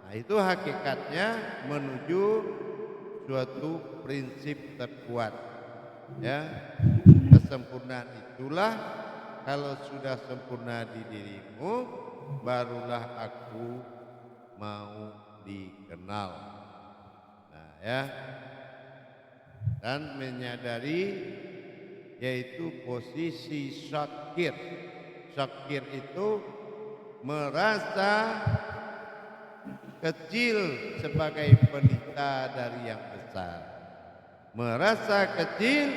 Nah, itu hakikatnya menuju suatu prinsip terkuat, ya. Kesempurnaan itulah, kalau sudah sempurna di dirimu, barulah aku mau dikenal. Nah, ya, dan menyadari, yaitu posisi syakir. Syakir itu merasa kecil sebagai penista dari yang besar, merasa kecil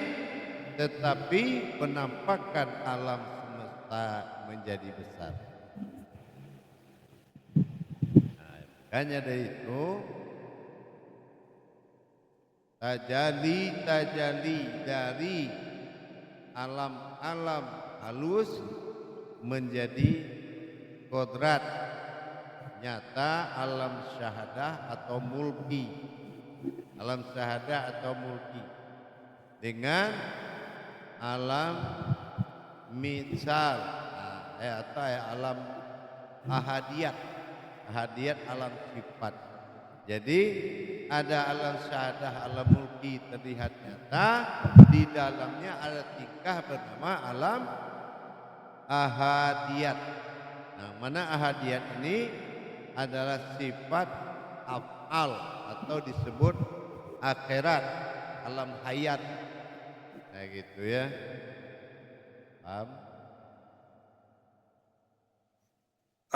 tetapi menampakkan alam semesta menjadi besar. Nah, makanya dari itu tajali dari alam-alam halus menjadi kodrat nyata alam syahadah atau mulki, alam syahadah atau mulki, dengan alam misal, atau alam ahadiyat, alam sifat. Jadi ada alam syahadah, alam mulki terlihat nyata, di dalamnya ada tingkah bernama alam ahadiyat. Nah, mana ahadiyat ini adalah sifat af'al atau disebut akhirat, alam hayat. Nah, gitu ya. Paham?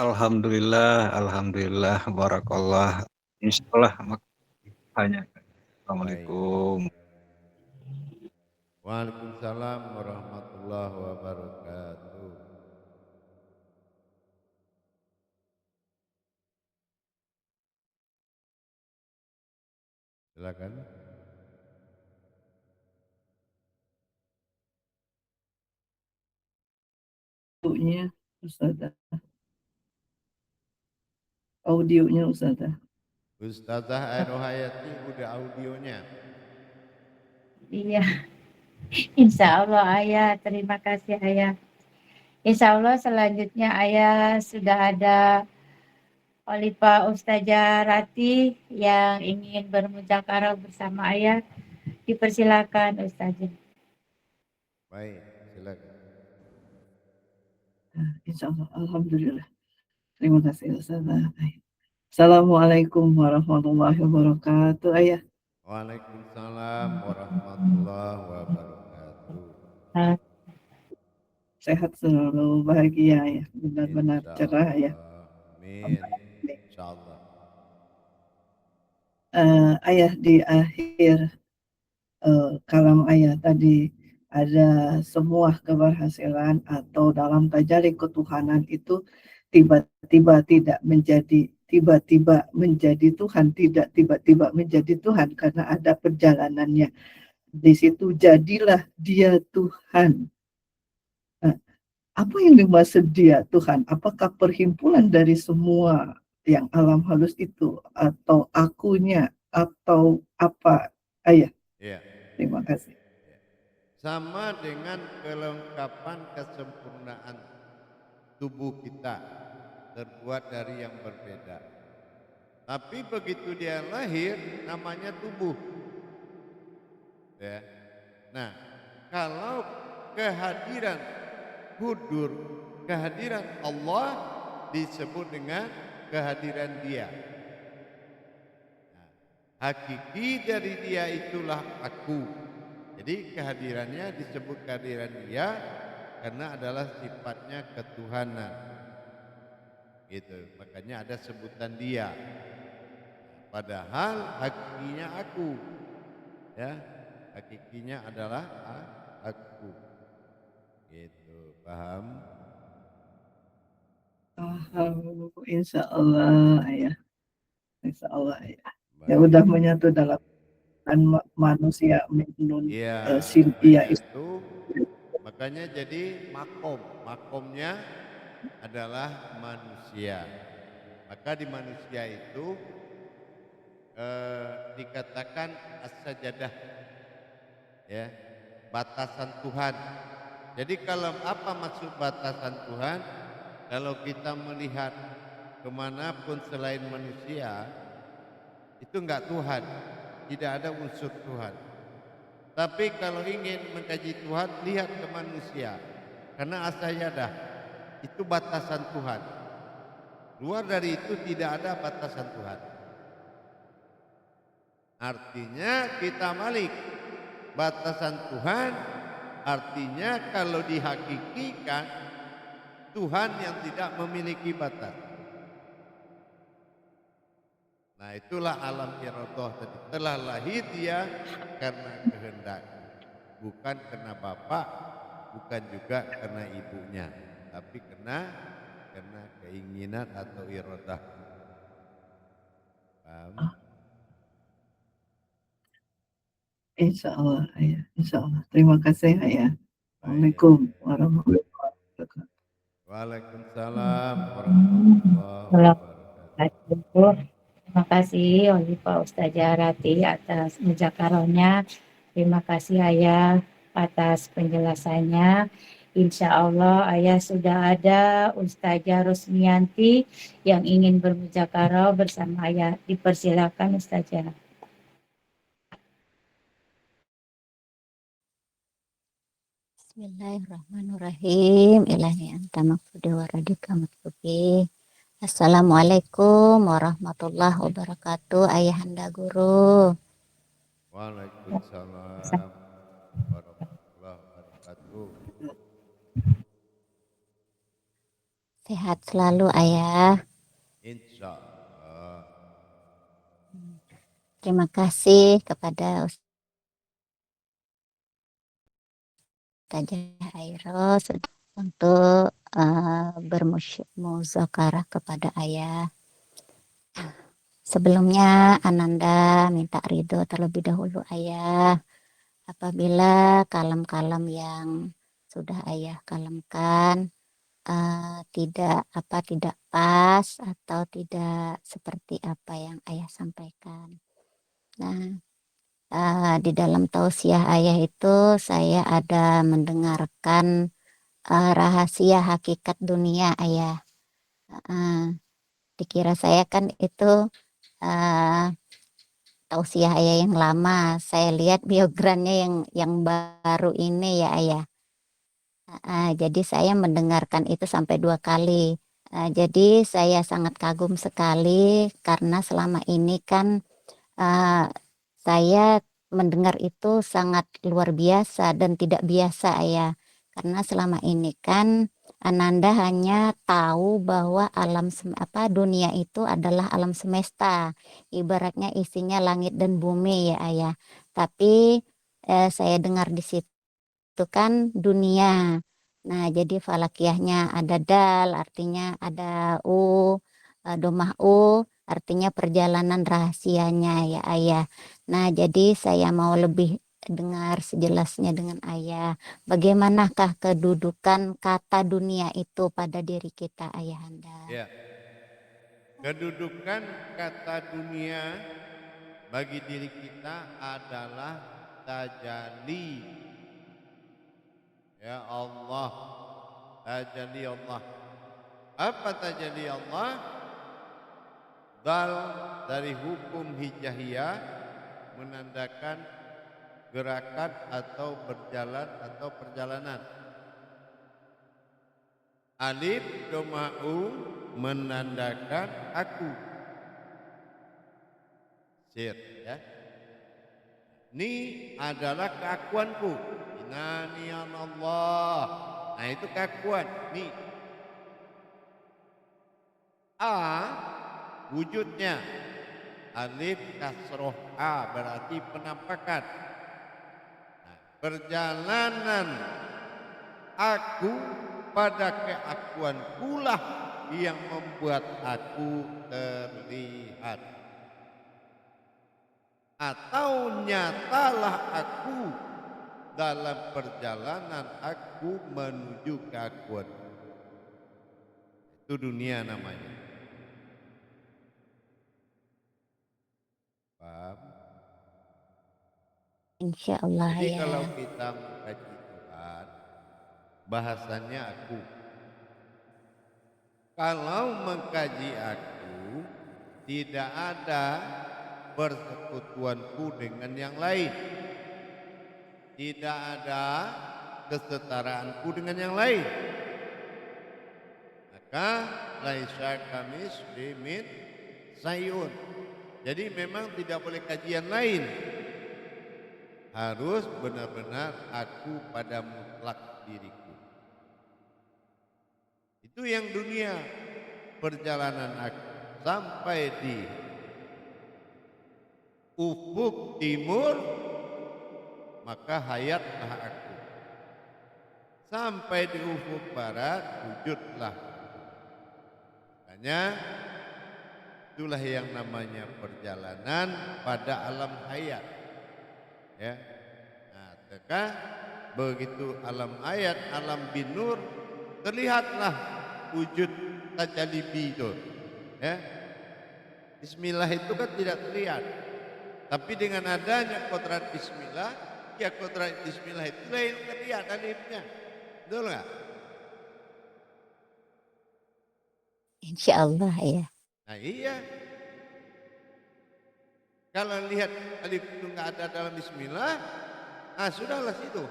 Alhamdulillah, barakallah. Insyaallah makanya. Assalamualaikum. Waalaikumsalam warahmatullahi wabarakatuh. Silakan. Audionya Ustazah. Audionya Ustazah. Ustazah Airohayati udah audionya. Iya, insya Allah Ayah, terima kasih Ayah. Insya Allah selanjutnya Ayah sudah ada Khalifah Ustazah Rati yang ingin bermuzakarah bersama Ayah. Dipersilakan Ustazah. Baik, silakan. Insya Allah, alhamdulillah. Terima kasih Ustazah. Assalamualaikum warahmatullahi wabarakatuh Ayah. Waalaikumsalam warahmatullahi wabarakatuh. Sehat selalu, bahagia ya, benar-benar cerah ya. Amin. Insyaallah. Ayah di akhir kalam Ayah tadi ada semua keberhasilan atau dalam tajalli ketuhanan itu tiba-tiba tidak menjadi, tiba-tiba menjadi Tuhan, tidak tiba-tiba menjadi Tuhan karena ada perjalanannya. Di situ jadilah dia Tuhan. Nah, apa yang dimaksud dia Tuhan? Apakah perhimpunan dari semua yang alam halus itu, atau akunya, atau apa? Ayah, Ya. terima kasih. Sama dengan kelengkapan kesempurnaan tubuh kita terbuat dari yang berbeda. Tapi begitu dia lahir namanya tubuh. Ya. Nah, kalau kehadiran hudur, kehadiran Allah disebut dengan kehadiran Dia. Nah, hakiki dari Dia itulah aku. Jadi kehadirannya disebut kehadiran Dia karena adalah sifatnya ketuhanan. Gitu. Makanya ada sebutan Dia. Padahal hakikinya aku. Ya, hakikinya adalah aku. Gitu, paham? Insya Allah ya, Insya Allah ya. Ya udah menyatu dalam manusia menun Iya, itu makanya jadi makomnya adalah manusia. Maka di manusia itu dikatakan as-sajadah, ya, batasan Tuhan. Jadi kalau apa maksud batasan Tuhan? Kalau kita melihat kemanapun selain manusia, itu enggak Tuhan, tidak ada unsur Tuhan. Tapi kalau ingin mengkaji Tuhan, lihat ke manusia, karena as-sajadah itu batasan Tuhan. Luar dari itu tidak ada batasan Tuhan. Artinya kita balik batasan Tuhan, artinya kalau dihakikikan Tuhan yang tidak memiliki batas. Nah, itulah alam iradah tadi. Telah lahir dia karena kehendak, bukan karena bapak, bukan juga karena ibunya, tapi karena keinginan atau iradah. Paham? Insya Allah, ayah. Insya Allah. Terima kasih, ayah. Assalamualaikum warahmatullahi wabarakatuh. Waalaikumsalam warahmatullahi wabarakatuh. Terima kasih oleh Pak Ustazah Rati atas muzakarohnya. Terima kasih Ayah atas penjelasannya. Insya Allah Ayah sudah ada Ustazah Rusmianti yang ingin bermuzakarah bersama Ayah. Dipersilakan Ustazah. Bismillahirrahmanirrahim. Ilahi anta maqsudi wa radika matlubi. Assalamualaikum warahmatullahi wabarakatuh. Ayahanda guru. Waalaikumsalam warahmatullahi wabarakatuh. Sehat selalu ayah. Insya Allah. Terima kasih kepada Ustazah Airos untuk bermuzakarah kepada ayah. Sebelumnya Ananda minta ridho terlebih dahulu ayah apabila kalam-kalam yang sudah ayah kalamkan tidak pas atau tidak seperti apa yang ayah sampaikan. Nah, di dalam tausiah ayah itu saya ada mendengarkan rahasia hakikat dunia ayah. Dikira saya kan itu tausiah ayah yang lama. Saya lihat biografinya yang baru ini ya ayah. Jadi saya mendengarkan itu sampai 2 kali. Jadi saya sangat kagum sekali karena selama ini kan saya mendengar itu sangat luar biasa dan tidak biasa ya. Karena selama ini kan Ananda hanya tahu bahwa dunia itu adalah alam semesta. Ibaratnya isinya langit dan bumi ya ayah. Tapi saya dengar di situ itu kan dunia. Nah, jadi falakiyahnya ada dal, artinya ada domah artinya perjalanan rahasianya ya ayah. Nah, jadi saya mau lebih dengar sejelasnya dengan ayah. Bagaimanakah kedudukan kata dunia itu pada diri kita ayahanda? Ya. Kedudukan kata dunia bagi diri kita adalah tajalli. Ya Allah, tajalli Allah. Apa tajalli Allah? Dal dari hukum hijahiyah menandakan gerakan atau berjalan atau perjalanan. Alif doma'u menandakan aku. Sir, ya. Ini adalah keakuanku. Inani Allah. Nah, itu keakuan. Ni. A wujudnya. Alif kasroh A berarti penampakan. Nah, perjalanan aku pada keakuanku lah yang membuat aku terlihat. Atau nyatalah aku dalam perjalanan aku menuju keakuan. Itu dunia namanya. Paham? Insya Allah Jadi ya. kalau kita mengkaji Tuhan, bahasannya aku. Kalau mengkaji aku, tidak ada persekutuanku dengan yang lain. Tidak ada kesetaraanku dengan yang lain. Maka laisa kamitslihi min syai'un. Jadi memang tidak boleh kajian lain. Harus benar-benar aku pada mutlak diriku. Itu yang dunia, perjalanan aku sampai di ufuk timur, maka hayatlah aku. Sampai di ufuk barat, wujudlah. Makanya itulah yang namanya perjalanan pada alam hayat. Ya. Nah, maka begitu alam hayat, alam binur, terlihatlah wujud tajalibi itu. Ya. Bismillah itu kan tidak terlihat. Tapi dengan adanya kodrat bismillah, ya kodrat bismillah itu yang terlihat alifnya. Betul enggak? Insya Allah ya. Nah iya. Kalau lihat alif itu enggak ada dalam bismillah, ah sudahlah situ.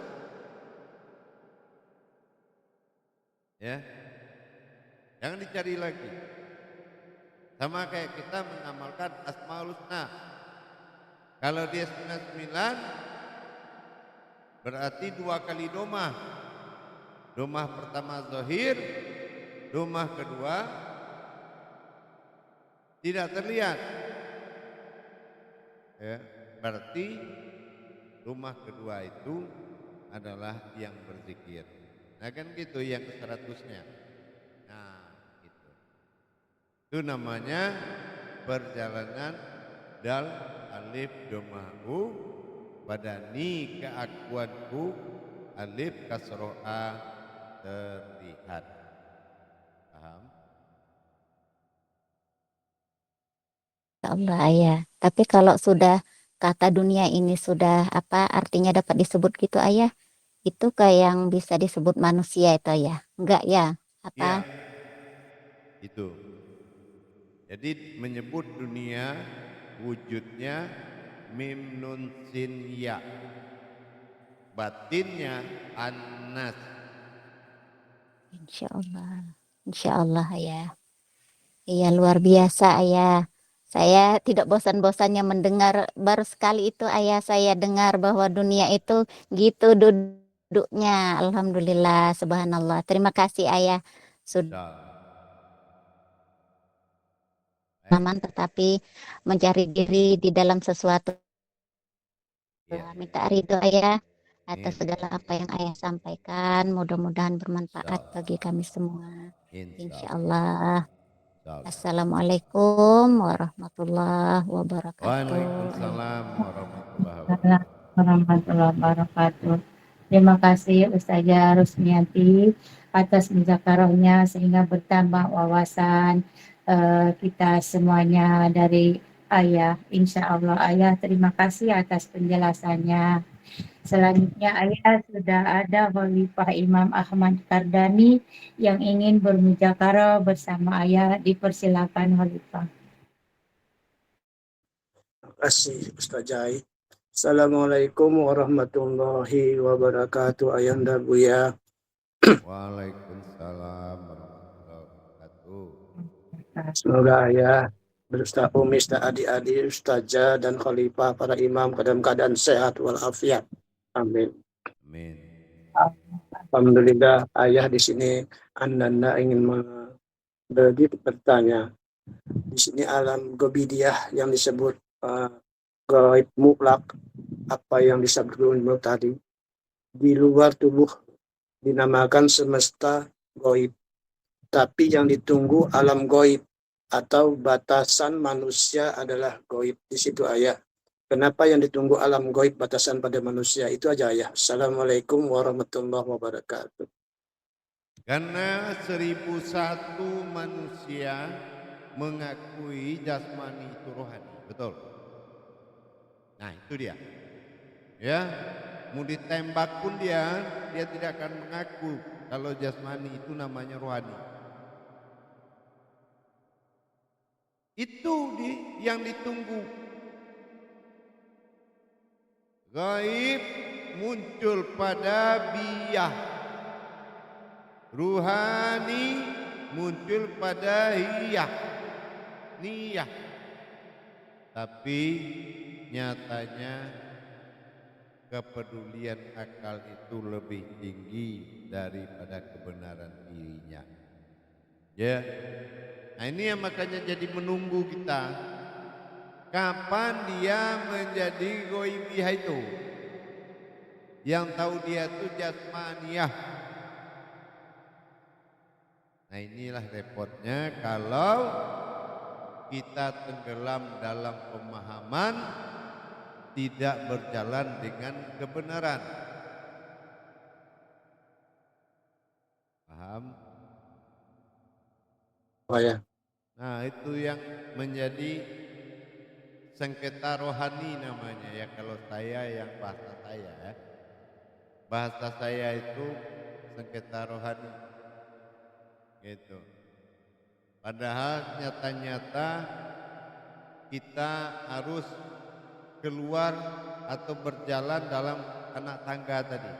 Ya. Jangan dicari lagi. Sama kayak kita mengamalkan Asmaul Husna. Kalau dia 99 berarti 2 kali domah. Domah pertama zahir, domah kedua tidak terlihat. Ya, berarti domah kedua itu adalah yang berzikir. Nah kan gitu yang ke-100-nya. Nah gitu. Itu namanya perjalanan dal alif domah u pada ni keakuanku alif kasroh a terlihat. Paham? Insya Allah ayah. Tapi kalau sudah kata dunia ini sudah apa artinya dapat disebut gitu ayah, itu kayak yang bisa disebut manusia itu ya? Enggak ya? Iya, Apa? itu. Jadi menyebut dunia wujudnya mim nun sin ya. Batinnya annas. Insya Allah. Insya Allah ya. Iya luar biasa ayah. Saya tidak bosan-bosannya mendengar, baru sekali itu ayah saya dengar bahwa dunia itu gitu duduknya. Alhamdulillah, subhanallah. Terima kasih ayah sudah Insyaallah. aman tetapi mencari diri di dalam sesuatu. Iya. Minta ridho ayah atas Amin. segala apa yang ayah sampaikan. Mudah-mudahan bermanfaat bagi Insyaallah. kami semua. Insya Insyaallah. Allah. Insyaallah. Assalamualaikum warahmatullahi wabarakatuh. Waalaikumsalam warahmatullahi Assalamualaikum wabarakatuh. warahmatullahi wabarakatuh. Terima kasih Ustazah Rusmianti atas muzakarahnya sehingga bertambah wawasan kita semuanya dari Ayah. Insya Allah Ayah terima kasih atas penjelasannya. Selanjutnya Ayah sudah ada Khalifah Imam Ahmad Kardani yang ingin bermuzakarah bersama Ayah. Dipersilakan Khalifah. Terima kasih Ustazah. Assalamualaikum warahmatullahi wabarakatuh. Ayanda Buya. Waalaikumsalam warahmatullahi wabarakatuh. Semoga ayah beserta umi, adik-adik, ustazah dan khalifah para imam dalam keadaan sehat walafiat. Amin. Amin. Alhamdulillah ayah di sini Anda ingin bertanya. Di sini alam gobidiyah yang disebut gaib mutlak, apa yang disebut tadi, di luar tubuh dinamakan semesta gaib, tapi yang ditunggu alam gaib atau batasan manusia adalah gaib. Di situ ayah. Kenapa yang ditunggu alam gaib batasan pada manusia? Itu aja ayah. Assalamualaikum warahmatullahi wabarakatuh. Karena 1001 manusia mengakui jasmani itu rohani, betul? Nah itu dia. Ya, mau ditembak pun dia tidak akan mengaku kalau jasmani, itu namanya rohani. Itu yang ditunggu. Gaib muncul pada biyah, ruhani muncul pada hiyah, niyah. Tapi nyatanya kepedulian akal itu lebih tinggi daripada kebenaran dirinya. Ya, nah ini yang makanya jadi menunggu kita. Kapan dia menjadi ghaibiyah itu? Yang tahu dia itu jasmaniyah. Nah inilah repotnya kalau kita tenggelam dalam pemahaman tidak berjalan dengan kebenaran. Paham? Oh ya. Nah itu yang menjadi sengketa rohani namanya ya, kalau saya yang bahasa saya ya. Bahasa saya itu sengketa rohani gitu. Padahal nyata-nyata kita harus keluar atau berjalan dalam anak tangga tadi.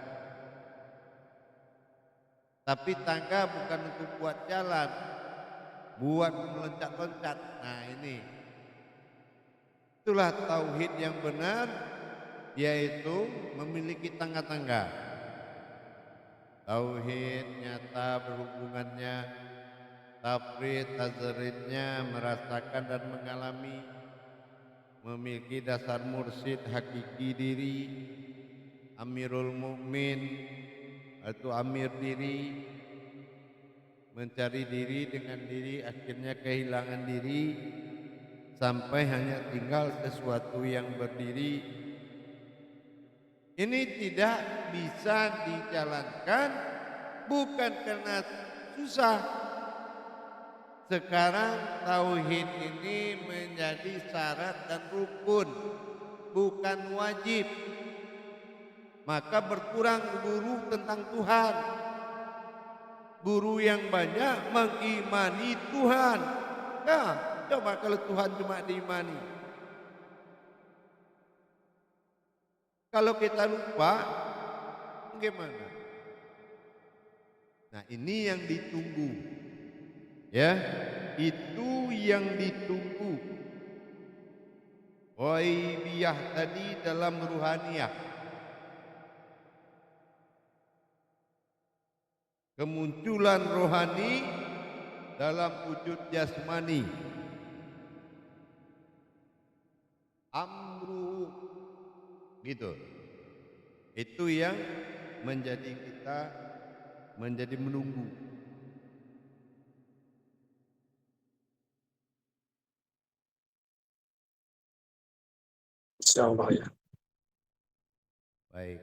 Tapi tangga bukan untuk buat jalan, buat meloncat-loncat. Nah ini, itulah tauhid yang benar, yaitu memiliki tangga-tangga. Tauhid nyata berhubungannya, tafrid, tazridnya merasakan dan mengalami, memiliki dasar mursyid hakiki diri, amirul mukmin atau amir diri, mencari diri dengan diri, akhirnya kehilangan diri sampai hanya tinggal sesuatu yang berdiri. Ini tidak bisa dijalankan bukan karena susah. Sekarang tauhid ini menjadi syarat dan rukun, bukan wajib. Maka berkurang guru tentang Tuhan. Guru yang banyak mengimani Tuhan. Nah, coba kalau Tuhan cuma diimani. Kalau kita lupa, bagaimana? Nah ini yang ditunggu. Ya, itu yang ditunggu. Ghaibiyah tadi dalam ruhaniyah. Kemunculan rohani dalam wujud jasmani. Amru gitu. Itu yang menjadi kita menjadi menunggu. Insyaallah ya. Baik.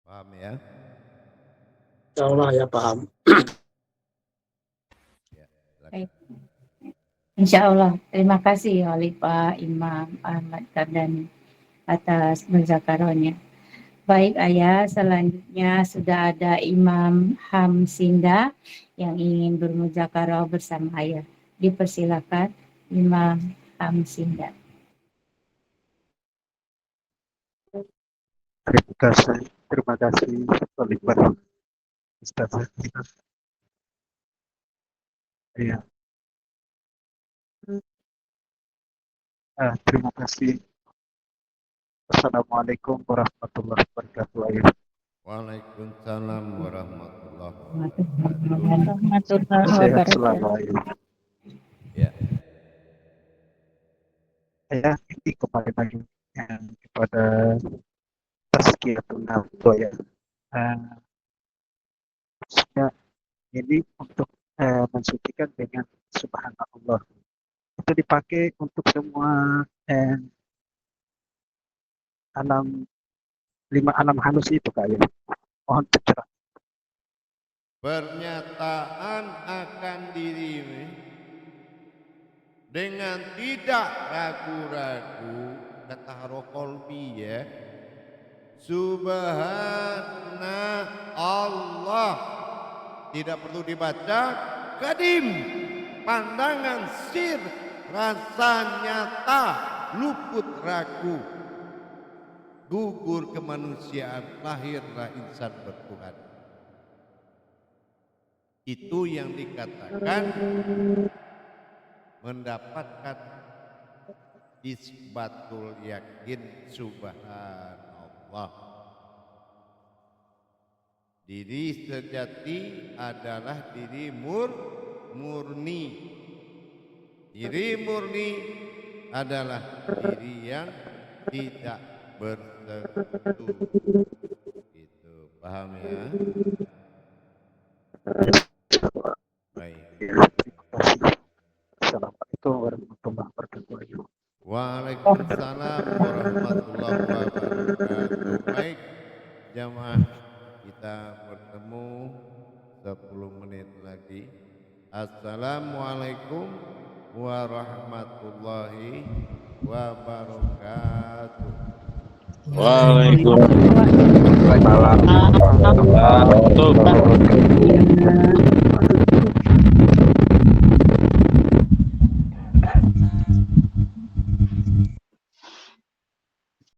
Paham ya? Insyaallah ya paham. Ya, Baik. Insya Allah. Terima kasih oleh Pak Imam Ahmad Kardani atas muzakarohnya. Baik Ayah, selanjutnya sudah ada Imam Hamsinda yang ingin bermuzakarah bersama Ayah. Dipersilakan Imam Hamsinda. Terima kasih oleh para Ustaz. Ya. Terima kasih. Assalamualaikum warahmatullahi wabarakatuh. Waalaikumsalam warahmatullahi Warahmatullahi Sehat selalu. wabarakatuh. Ya. Saya ini kembali lagi kepada tazkiyatun nafs ya. Maksudnya ini untuk mensucikan dengan subhanallah. Itu dipakai untuk semua alam 5 alam halus itu kayak. Mohon pencerahan. Pernyataan akan diri dengan tidak ragu-ragu, kata Harokolbi ya, Subhanallah, tidak perlu dibaca, kadim, pandangan sir, rasa nyata, luput ragu, gugur kemanusiaan, lahirlah insan bertuhan. Itu yang dikatakan mendapatkan isbatul yakin subhanallah. Diri sejati adalah diri murni. Diri murni adalah diri yang tidak bersekutu. Itu paham ya? Baik. Assalamualaikum warahmatullahi wabarakatuh. Waalaikumsalam warahmatullahi wabarakatuh. Baik, jamaah, kita bertemu 10 menit lagi. Assalamualaikum warahmatullahi wabarakatuh. Waalaikumsalam warahmatullahi wabarakatuh.